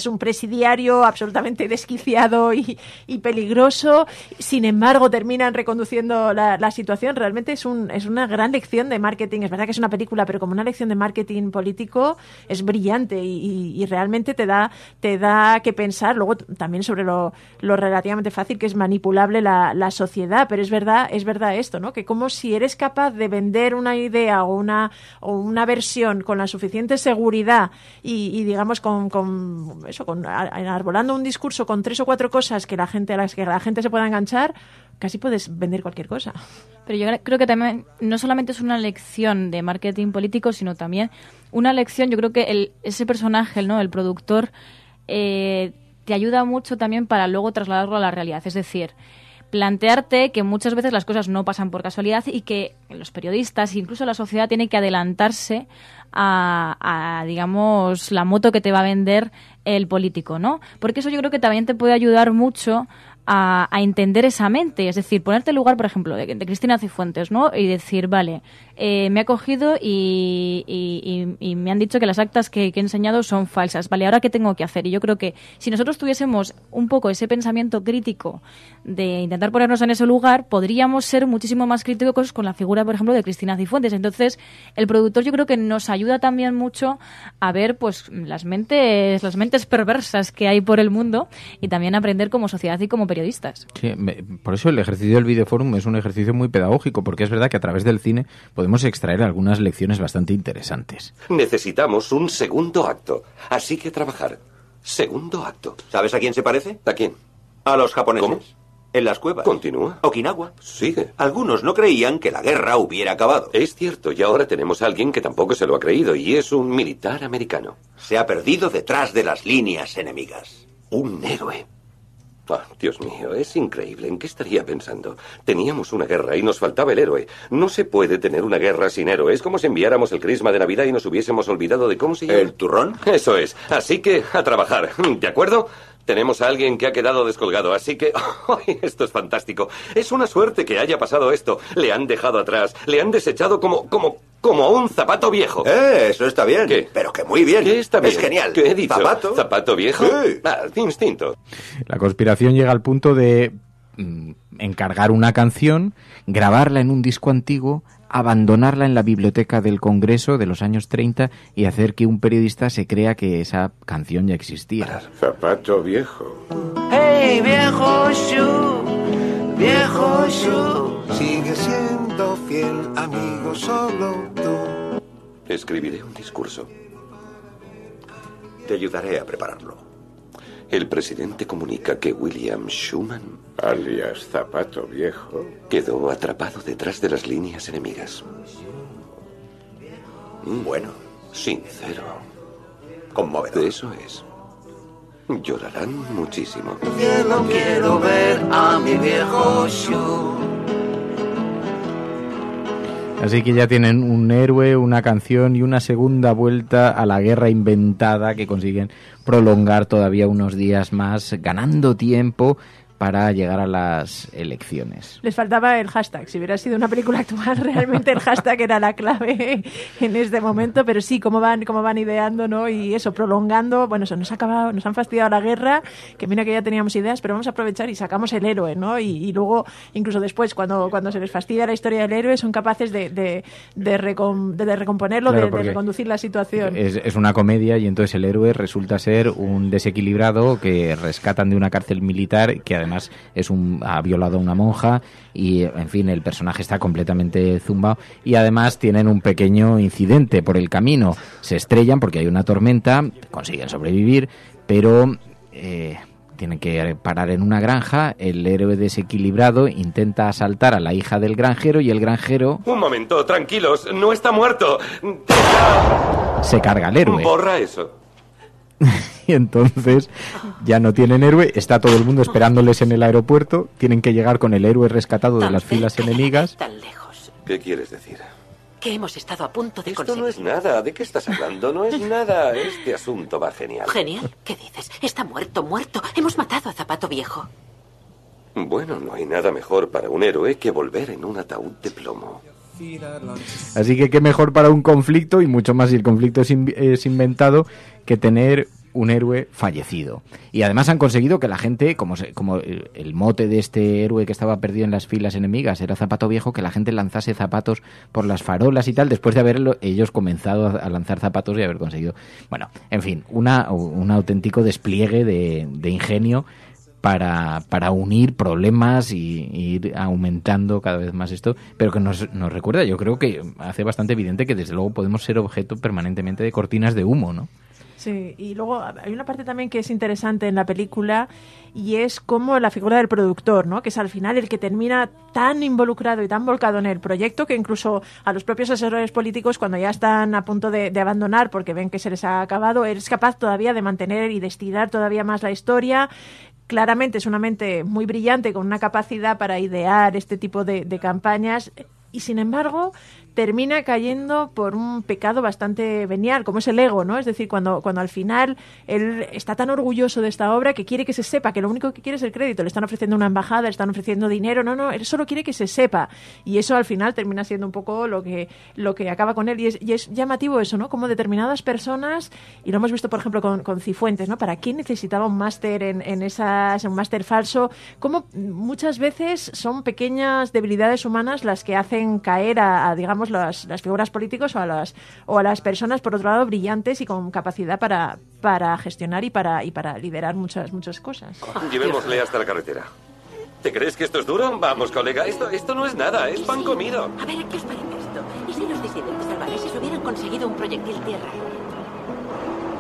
un presidiario absolutamente desquiciado y peligroso. Sin embargo, terminan reconduciendo la situación. Realmente es una gran lección de marketing. Es verdad que es una película, pero como una lección de marketing político es brillante y realmente te da que pensar. Luego también sobre lo relativamente fácil que es manipulable la sociedad. Pero es verdad esto, ¿no? Que como si eres capaz de vender una idea o una versión con la suficiente seguridad y digamos enarbolando un discurso con 3 o 4 cosas a las que la gente se pueda enganchar, casi puedes vender cualquier cosa. Pero yo creo que también no solamente es una lección de marketing político, sino también una lección, yo creo que ese personaje, ¿no? El productor, te ayuda mucho también para luego trasladarlo a la realidad. Es decir, plantearte que muchas veces las cosas no pasan por casualidad y que los periodistas, incluso la sociedad, tiene que adelantarse a digamos, la moto que te va a vender el político, ¿no? Porque eso yo creo que también te puede ayudar mucho a entender esa mente, es decir, ponerte en lugar, por ejemplo, de Cristina Cifuentes, ¿no? Y decir, vale, me ha cogido y me han dicho que las actas que he enseñado son falsas, vale, ¿ahora qué tengo que hacer? Y yo creo que si nosotros tuviésemos un poco ese pensamiento crítico de intentar ponernos en ese lugar, podríamos ser muchísimo más críticos con la figura, por ejemplo, de Cristina Cifuentes. Entonces, el productor yo creo que nos ayuda también mucho a ver, pues, las mentes perversas que hay por el mundo y también aprender como sociedad y como periodistas. Sí, por eso el ejercicio del Videoforum es un ejercicio muy pedagógico, porque es verdad que a través del cine podemos extraer algunas lecciones bastante interesantes. Necesitamos un segundo acto, así que trabajar. Segundo acto. ¿Sabes a quién se parece? ¿A quién? A los japoneses. ¿Cómo? En las cuevas. Continúa. Okinawa. Sigue. Algunos no creían que la guerra hubiera acabado. Es cierto, y ahora tenemos a alguien que tampoco se lo ha creído, y es un militar americano. Se ha perdido detrás de las líneas enemigas. Un héroe. Ah, Dios mío, es increíble. ¿En qué estaría pensando? Teníamos una guerra y nos faltaba el héroe. No se puede tener una guerra sin héroe. Es como si enviáramos el crisma de Navidad y nos hubiésemos olvidado de cómo se llama. ¿El turrón? Eso es. Así que a trabajar. ¿De acuerdo? Tenemos a alguien que ha quedado descolgado, así que... ¡ay, esto es fantástico! Es una suerte que haya pasado esto. Le han dejado atrás, le han desechado como un zapato viejo. Eso está bien. ¿Qué? Pero que muy bien. ¿Qué está bien? Es genial. ¿Qué he dicho? ¿Zapato? ¿Zapato viejo? Sí. Instinto. La conspiración llega al punto de encargar una canción, grabarla en un disco antiguo, abandonarla en la biblioteca del Congreso de los años 30 y hacer que un periodista se crea que esa canción ya existía. Zapato viejo. Hey, viejo shoe, sigue siendo fiel amigo solo tú. Escribiré un discurso. Te ayudaré a prepararlo. El presidente comunica que William Schuman, alias Zapato Viejo, quedó atrapado detrás de las líneas enemigas. Bueno. Sincero. Conmovedor. Eso es. Llorarán muchísimo. Cielo, quiero ver a mi viejo shoe. Así que ya tienen un héroe, una canción y una segunda vuelta a la guerra inventada que consiguen prolongar todavía unos días más, ganando tiempo para llegar a las elecciones. Les faltaba el hashtag. Si hubiera sido una película actual, realmente el hashtag era la clave en este momento, pero sí, cómo van ideando, ¿no? Y eso, prolongando. Bueno, eso nos han fastidiado la guerra, que mira que ya teníamos ideas, pero vamos a aprovechar y sacamos el héroe, ¿no? Y luego, incluso después, cuando se les fastidia la historia del héroe, son capaces de recomponerlo, claro, de reconducir la situación. Es una comedia y entonces el héroe resulta ser un desequilibrado que rescatan de una cárcel militar, que además ha violado a una monja y, en fin, el personaje está completamente zumbado y además tienen un pequeño incidente por el camino. Se estrellan porque hay una tormenta, consiguen sobrevivir, pero tienen que parar en una granja. El héroe desequilibrado intenta asaltar a la hija del granjero y el granjero... Un momento, tranquilos, no está muerto. Se carga al héroe. Borra eso. Y entonces ya no tienen héroe, está todo el mundo esperándoles en el aeropuerto, tienen que llegar con el héroe rescatado de las filas enemigas. Tan lejos. ¿Qué quieres decir? Que hemos estado a punto de conseguir. Esto no es nada. ¿De qué estás hablando? No es nada. Este asunto va genial. ¿Genial? ¿Qué dices? Está muerto. Hemos matado a Zapato Viejo. Bueno, no hay nada mejor para un héroe que volver en un ataúd de plomo. Así que qué mejor para un conflicto, y mucho más si el conflicto es inventado, que tener un héroe fallecido. Y además han conseguido que la gente, como el mote de este héroe que estaba perdido en las filas enemigas era Zapato Viejo, que la gente lanzase zapatos por las farolas y tal, después de haber ellos comenzado a lanzar zapatos y haber conseguido... Bueno, en fin, un auténtico despliegue de ingenio para unir problemas y ir aumentando cada vez más esto, pero que nos recuerda, yo creo que hace bastante evidente que desde luego podemos ser objeto permanentemente de cortinas de humo, ¿no? Sí, y luego hay una parte también que es interesante en la película y es como la figura del productor, ¿no? Que es al final el que termina tan involucrado y tan volcado en el proyecto que incluso a los propios asesores políticos, cuando ya están a punto de abandonar porque ven que se les ha acabado, es capaz todavía de mantener y de estirar todavía más la historia. Claramente es una mente muy brillante con una capacidad para idear este tipo de campañas y, sin embargo, termina cayendo por un pecado bastante venial, como es el ego, ¿no? Es decir, cuando al final él está tan orgulloso de esta obra que quiere que se sepa, que lo único que quiere es el crédito. Le están ofreciendo una embajada, le están ofreciendo dinero, no, él solo quiere que se sepa. Y eso al final termina siendo un poco lo que acaba con él. Y es llamativo eso, ¿no? Como determinadas personas, y lo hemos visto, por ejemplo, con Cifuentes, ¿no? ¿Para qué necesitaba un máster un máster falso? Como muchas veces son pequeñas debilidades humanas las que hacen caer a digamos, las figuras políticas o a las personas, por otro lado, brillantes y con capacidad para gestionar y para liderar muchas cosas. Llevémosle hasta la carretera. ¿Te crees que esto es duro? Vamos, colega, esto no es nada, es pan comido. A ver, ¿qué os parece esto? ¿Y si los disidentes albaneses hubieran conseguido un proyectil tierra?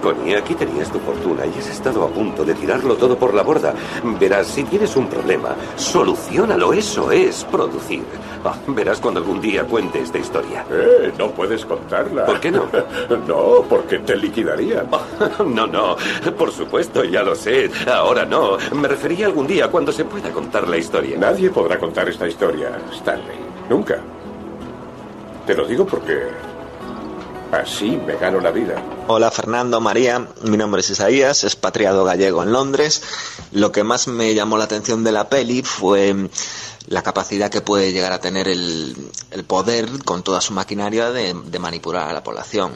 Connie, aquí tenías tu fortuna y has estado a punto de tirarlo todo por la borda. Verás, si tienes un problema, soluciónalo. Eso es producir. Verás cuando algún día cuente esta historia. No puedes contarla. ¿Por qué no? No, porque te liquidaría. No, por supuesto, ya lo sé. Ahora no. Me refería algún día cuando se pueda contar la historia. Nadie podrá contar esta historia, Stanley. Nunca. Te lo digo porque Así me gano la vida. Hola Fernando, María, mi nombre es Isaías, expatriado gallego en Londres. Lo que más me llamó la atención de la peli fue la capacidad que puede llegar a tener el poder con toda su maquinaria de manipular a la población.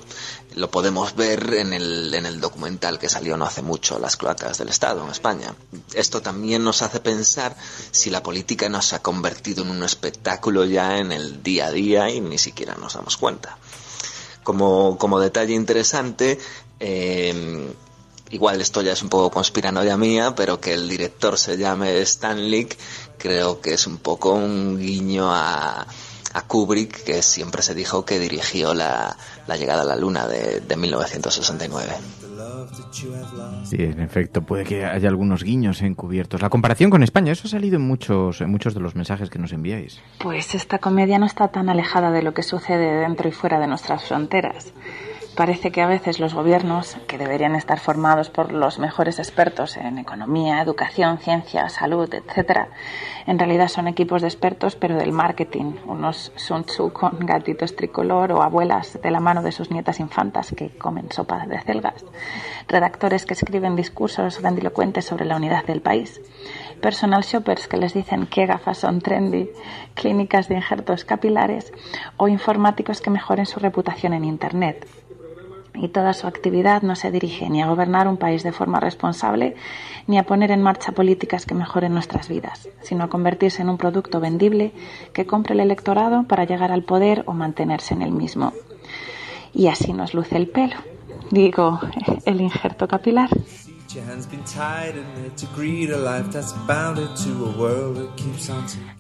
Lo podemos ver en el documental que salió no hace mucho, Las cloacas del Estado en España. Esto también nos hace pensar si la política no se ha convertido en un espectáculo ya en el día a día y ni siquiera nos damos cuenta. Como detalle interesante, igual esto ya es un poco conspiranoia mía, pero que el director se llame Stan Lee, creo que es un poco un guiño a Kubrick, que siempre se dijo que dirigió la llegada a la Luna de 1969. Sí, en efecto, puede que haya algunos guiños encubiertos. La comparación con España, eso ha salido en muchos de los mensajes que nos enviáis. Pues esta comedia no está tan alejada de lo que sucede dentro y fuera de nuestras fronteras. Parece que a veces los gobiernos, que deberían estar formados por los mejores expertos en economía, educación, ciencia, salud, etc., en realidad son equipos de expertos, pero del marketing, unos Sun Tzu con gatitos tricolor o abuelas de la mano de sus nietas infantas que comen sopa de celgas, redactores que escriben discursos grandilocuentes sobre la unidad del país, personal shoppers que les dicen qué gafas son trendy, clínicas de injertos capilares o informáticos que mejoren su reputación en Internet. Y toda su actividad no se dirige ni a gobernar un país de forma responsable ni a poner en marcha políticas que mejoren nuestras vidas, sino a convertirse en un producto vendible que compre el electorado para llegar al poder o mantenerse en el mismo. Y así nos luce el pelo, digo, el injerto capilar.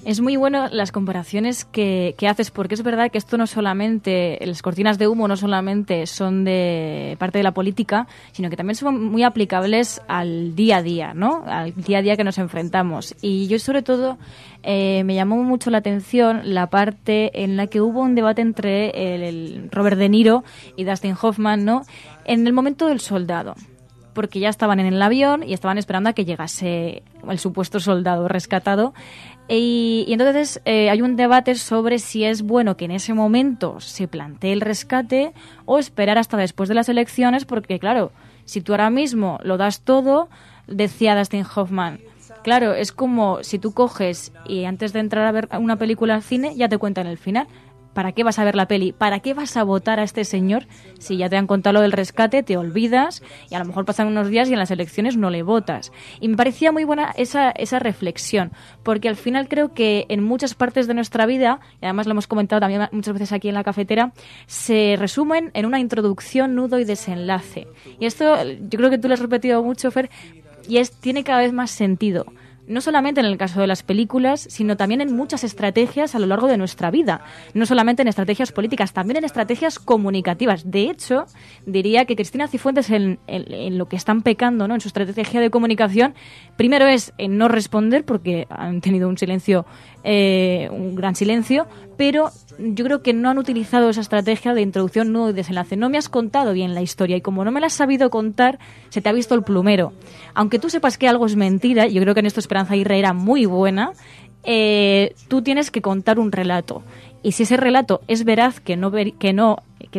Es muy bueno las comparaciones que haces, porque es verdad que esto no solamente, las cortinas de humo no solamente son de parte de la política, sino que también son muy aplicables al día a día, ¿no? Al día a día que nos enfrentamos. Y yo sobre todo me llamó mucho la atención la parte en la que hubo un debate entre el Robert De Niro y Dustin Hoffman, ¿no? En el momento del soldado. Porque ya estaban en el avión y estaban esperando a que llegase el supuesto soldado rescatado. Y entonces hay un debate sobre si es bueno que en ese momento se plantee el rescate o esperar hasta después de las elecciones, porque claro, si tú ahora mismo lo das todo, decía Dustin Hoffman, claro, es como si tú coges y antes de entrar a ver una película al cine ya te cuentan el final. ¿Para qué vas a ver la peli? ¿Para qué vas a votar a este señor? Si ya te han contado lo del rescate, te olvidas y a lo mejor pasan unos días y en las elecciones no le votas. Y me parecía muy buena esa reflexión, porque al final creo que en muchas partes de nuestra vida, y además lo hemos comentado también muchas veces aquí en la cafetera, se resumen en una introducción, nudo y desenlace. Y esto yo creo que tú lo has repetido mucho, Fer, y tiene cada vez más sentido. No solamente en el caso de las películas, sino también en muchas estrategias a lo largo de nuestra vida. No solamente en estrategias políticas, también en estrategias comunicativas. De hecho, diría que Cristina Cifuentes en lo que están pecando, ¿no?, en su estrategia de comunicación, primero es en no responder, porque han tenido un silencio, un gran silencio, pero yo creo que no han utilizado esa estrategia de introducción, nudo y desenlace. No me has contado bien la historia y como no me la has sabido contar, se te ha visto el plumero. Aunque tú sepas que algo es mentira, yo creo que en esto Esperanza Aguirre era muy buena, tú tienes que contar un relato. Y si ese relato es veraz, que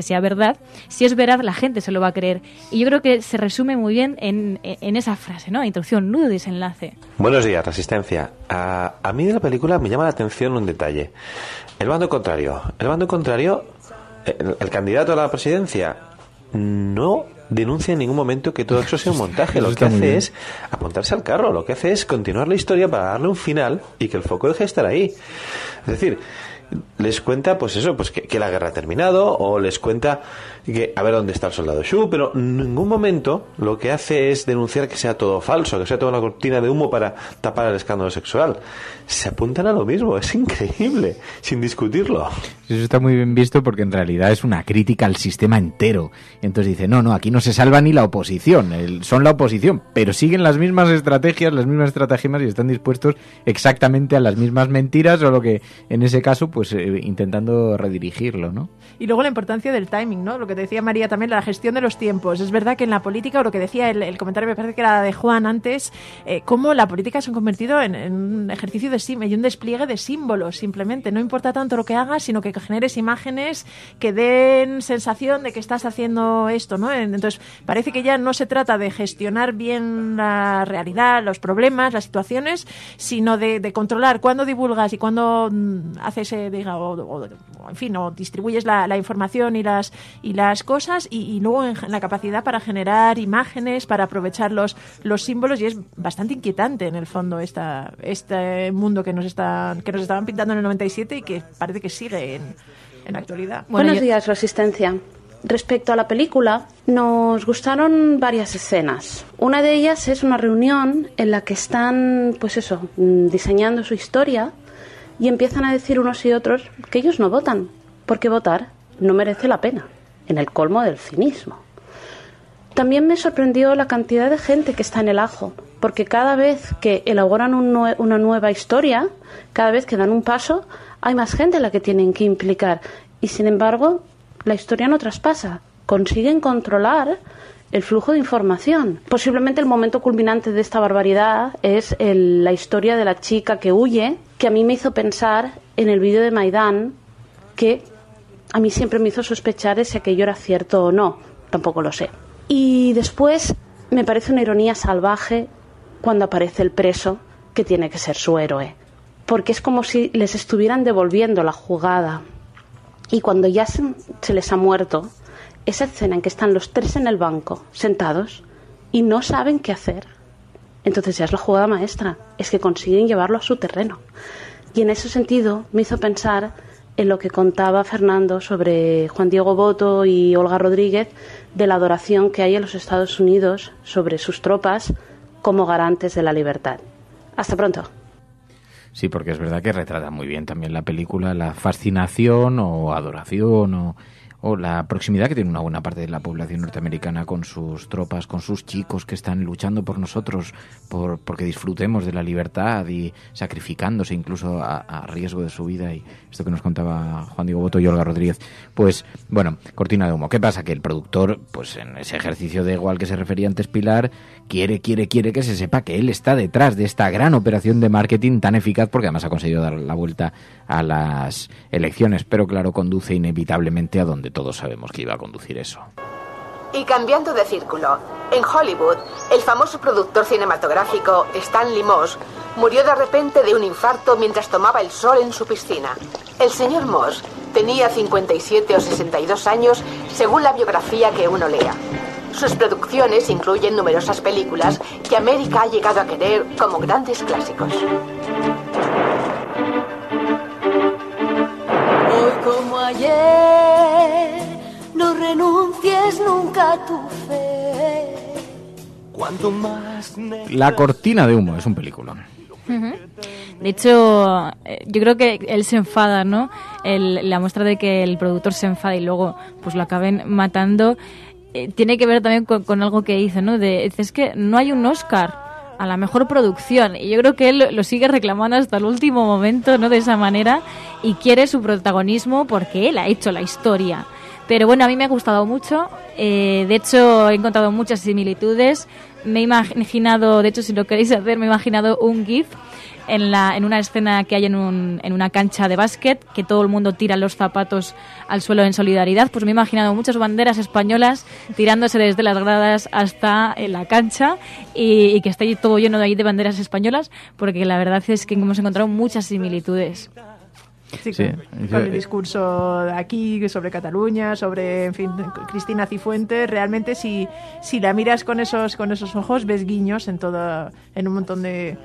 sea verdad, si es veraz, la gente se lo va a creer. Y yo creo que se resume muy bien en esa frase, ¿no? Introducción, nudo y desenlace. Buenos días, Resistencia. A mí de la película me llama la atención un detalle. El bando contrario. El candidato a la presidencia no denuncia en ningún momento que todo eso sea un montaje. Lo que hace es apuntarse al carro. Lo que hace es continuar la historia para darle un final y que el foco deje de estar ahí. Es decir, les cuenta pues eso, pues que la guerra ha terminado, o les cuenta que a ver dónde está el soldado Shu, pero en ningún momento lo que hace es denunciar que sea todo falso, que sea toda una cortina de humo para tapar el escándalo sexual. Se apuntan a lo mismo, es increíble, sin discutirlo. Eso está muy bien visto porque en realidad es una crítica al sistema entero. Entonces dice, no, aquí no se salva ni la oposición, son la oposición, pero siguen las mismas estrategias, las mismas estratagemas y están dispuestos exactamente a las mismas mentiras, solo que en ese caso pues pues intentando redirigirlo, ¿no? Y luego la importancia del timing, ¿no? Lo que te decía María también, la gestión de los tiempos. Es verdad que en la política, o lo que decía el comentario, me parece que era de Juan antes, cómo la política se ha convertido en un ejercicio de y un despliegue de símbolos, simplemente. No importa tanto lo que hagas, sino que generes imágenes que den sensación de que estás haciendo esto, ¿no? Entonces, parece que ya no se trata de gestionar bien la realidad, los problemas, las situaciones, sino de controlar cuándo divulgas y cuándo haces, en fin, o distribuyes la información y las cosas, y luego en la capacidad para generar imágenes, para aprovechar los símbolos, y es bastante inquietante en el fondo este mundo que nos estaban pintando en el 97 y que parece que sigue en la actualidad. Buenos días, Resistencia. Respecto a la película, nos gustaron varias escenas. Una de ellas es una reunión en la que están, pues eso, diseñando su historia y empiezan a decir unos y otros que ellos no votan, porque votar no merece la pena, en el colmo del cinismo. También me sorprendió la cantidad de gente que está en el ajo, porque cada vez que elaboran una nueva historia, cada vez que dan un paso, hay más gente a la que tienen que implicar. Y sin embargo, la historia no traspasa. Consiguen controlar el flujo de información. Posiblemente el momento culminante de esta barbaridad es la historia de la chica que huye, que a mí me hizo pensar en el vídeo de Maidán, que a mí siempre me hizo sospechar de si aquello era cierto o no. Tampoco lo sé. Y después me parece una ironía salvaje cuando aparece el preso, que tiene que ser su héroe. Porque es como si les estuvieran devolviendo la jugada. Y cuando ya se les ha muerto, esa escena en que están los tres en el banco, sentados, y no saben qué hacer, entonces ya es la jugada maestra, es que consiguen llevarlo a su terreno. Y en ese sentido me hizo pensar en lo que contaba Fernando sobre Juan Diego Botto y Olga Rodríguez, de la adoración que hay en los Estados Unidos sobre sus tropas como garantes de la libertad. Hasta pronto. Sí, porque es verdad que retrata muy bien también la película la fascinación o adoración o la proximidad que tiene una buena parte de la población norteamericana con sus tropas, con sus chicos que están luchando por nosotros, porque disfrutemos de la libertad y sacrificándose incluso a riesgo de su vida. Y esto que nos contaba Juan Diego Botto y Olga Rodríguez, pues bueno, cortina de humo. ¿Qué pasa? Que el productor, pues en ese ejercicio de ego al que se refería antes Pilar, quiere que se sepa que él está detrás de esta gran operación de marketing tan eficaz, porque además ha conseguido dar la vuelta a las elecciones, pero claro, conduce inevitablemente a donde todos sabemos que iba a conducir eso. Y cambiando de círculo, en Hollywood, el famoso productor cinematográfico Stanley Moss murió de repente de un infarto mientras tomaba el sol en su piscina. El señor Moss tenía 57 o 62 años, según la biografía que uno lea. Sus producciones incluyen numerosas películas que América ha llegado a querer como grandes clásicos. Hoy como ayer, no renuncies nunca a tu fe. Cuanto más La cortina de humo es un peliculón. De hecho, yo creo que él se enfada, ¿no? La muestra de que el productor se enfada y luego pues lo acaben matando tiene que ver también con algo que dice, ¿no? Es que no hay un Oscar a la mejor producción, y yo creo que él lo sigue reclamando hasta el último momento, ¿no? De esa manera, y quiere su protagonismo porque él ha hecho la historia. Pero bueno, a mí me ha gustado mucho. De hecho, he encontrado muchas similitudes. Me he imaginado, de hecho, si lo queréis hacer, me he imaginado un GIF en una escena que hay en una cancha de básquet, que todo el mundo tira los zapatos al suelo en solidaridad. Pues me he imaginado muchas banderas españolas tirándose desde las gradas hasta la cancha y que esté todo lleno de ahí de banderas españolas, porque la verdad es que hemos encontrado muchas similitudes. Sí, con el discurso de aquí sobre Cataluña, sobre, en fin, Cristina Cifuentes. Realmente si la miras con esos ojos, ves guiños en un montón de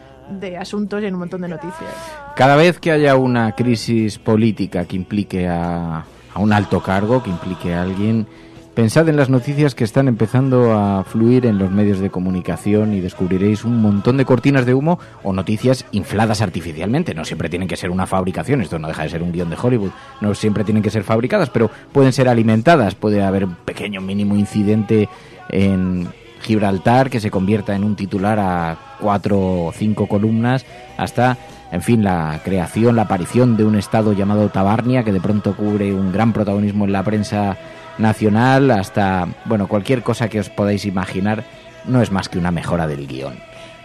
asuntos y en un montón de noticias. Cada vez que haya una crisis política que implique a un alto cargo, que implique a alguien, pensad en las noticias que están empezando a fluir en los medios de comunicación y descubriréis un montón de cortinas de humo o noticias infladas artificialmente. No siempre tienen que ser una fabricación, esto no deja de ser un guión de Hollywood, no siempre tienen que ser fabricadas, pero pueden ser alimentadas, puede haber un pequeño mínimo incidente en Gibraltar, que se convierta en un titular a 4 o 5 columnas, hasta, en fin, la creación, la aparición de un estado llamado Tabarnia, que de pronto cubre un gran protagonismo en la prensa nacional, hasta, bueno, cualquier cosa que os podáis imaginar, no es más que una mejora del guión.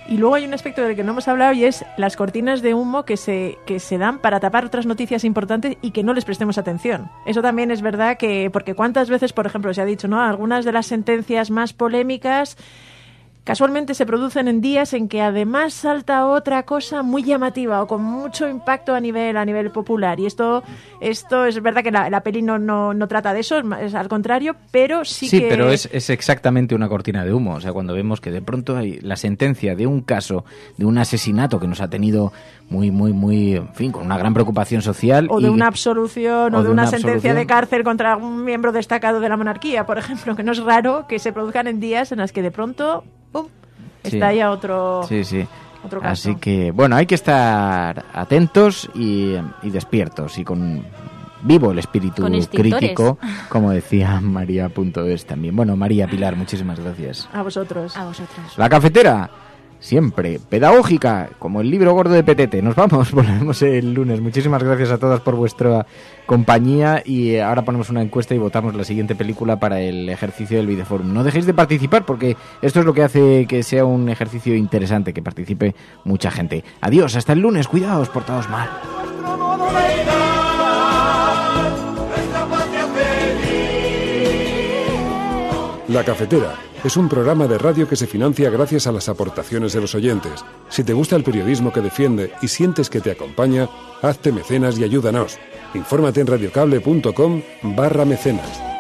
Y luego hay un aspecto del que no hemos hablado y es las cortinas de humo que se dan para tapar otras noticias importantes y que no les prestemos atención. Eso también es verdad que, porque cuántas veces, por ejemplo, se ha dicho, ¿no? Algunas de las sentencias más polémicas casualmente se producen en días en que además salta otra cosa muy llamativa o con mucho impacto a nivel popular. Y esto es verdad que la peli no trata de eso, es al contrario, pero sí que... Sí, pero es exactamente una cortina de humo. O sea, cuando vemos que de pronto hay la sentencia de un caso, de un asesinato que nos ha tenido muy, en fin, con una gran preocupación social. O de una absolución, o de una sentencia de cárcel contra un miembro destacado de la monarquía, por ejemplo, que no es raro que se produzcan en días en los que de pronto... ¡pum! Está ya otro caso. Así que, bueno, hay que estar atentos y despiertos y con vivo el espíritu crítico, como decía María.es también. Bueno, María Pilar, muchísimas gracias. A vosotros. La cafetera, siempre pedagógica, como el libro gordo de Petete. Nos vamos, volvemos el lunes. Muchísimas gracias a todas por vuestra compañía y ahora ponemos una encuesta y votamos la siguiente película para el ejercicio del Videoforum. No dejéis de participar porque esto es lo que hace que sea un ejercicio interesante, que participe mucha gente. Adiós, hasta el lunes, cuidaos, portaos mal. La Cafetera es un programa de radio que se financia gracias a las aportaciones de los oyentes. Si te gusta el periodismo que defiende y sientes que te acompaña, hazte mecenas y ayúdanos. Infórmate en radiocable.com/mecenas.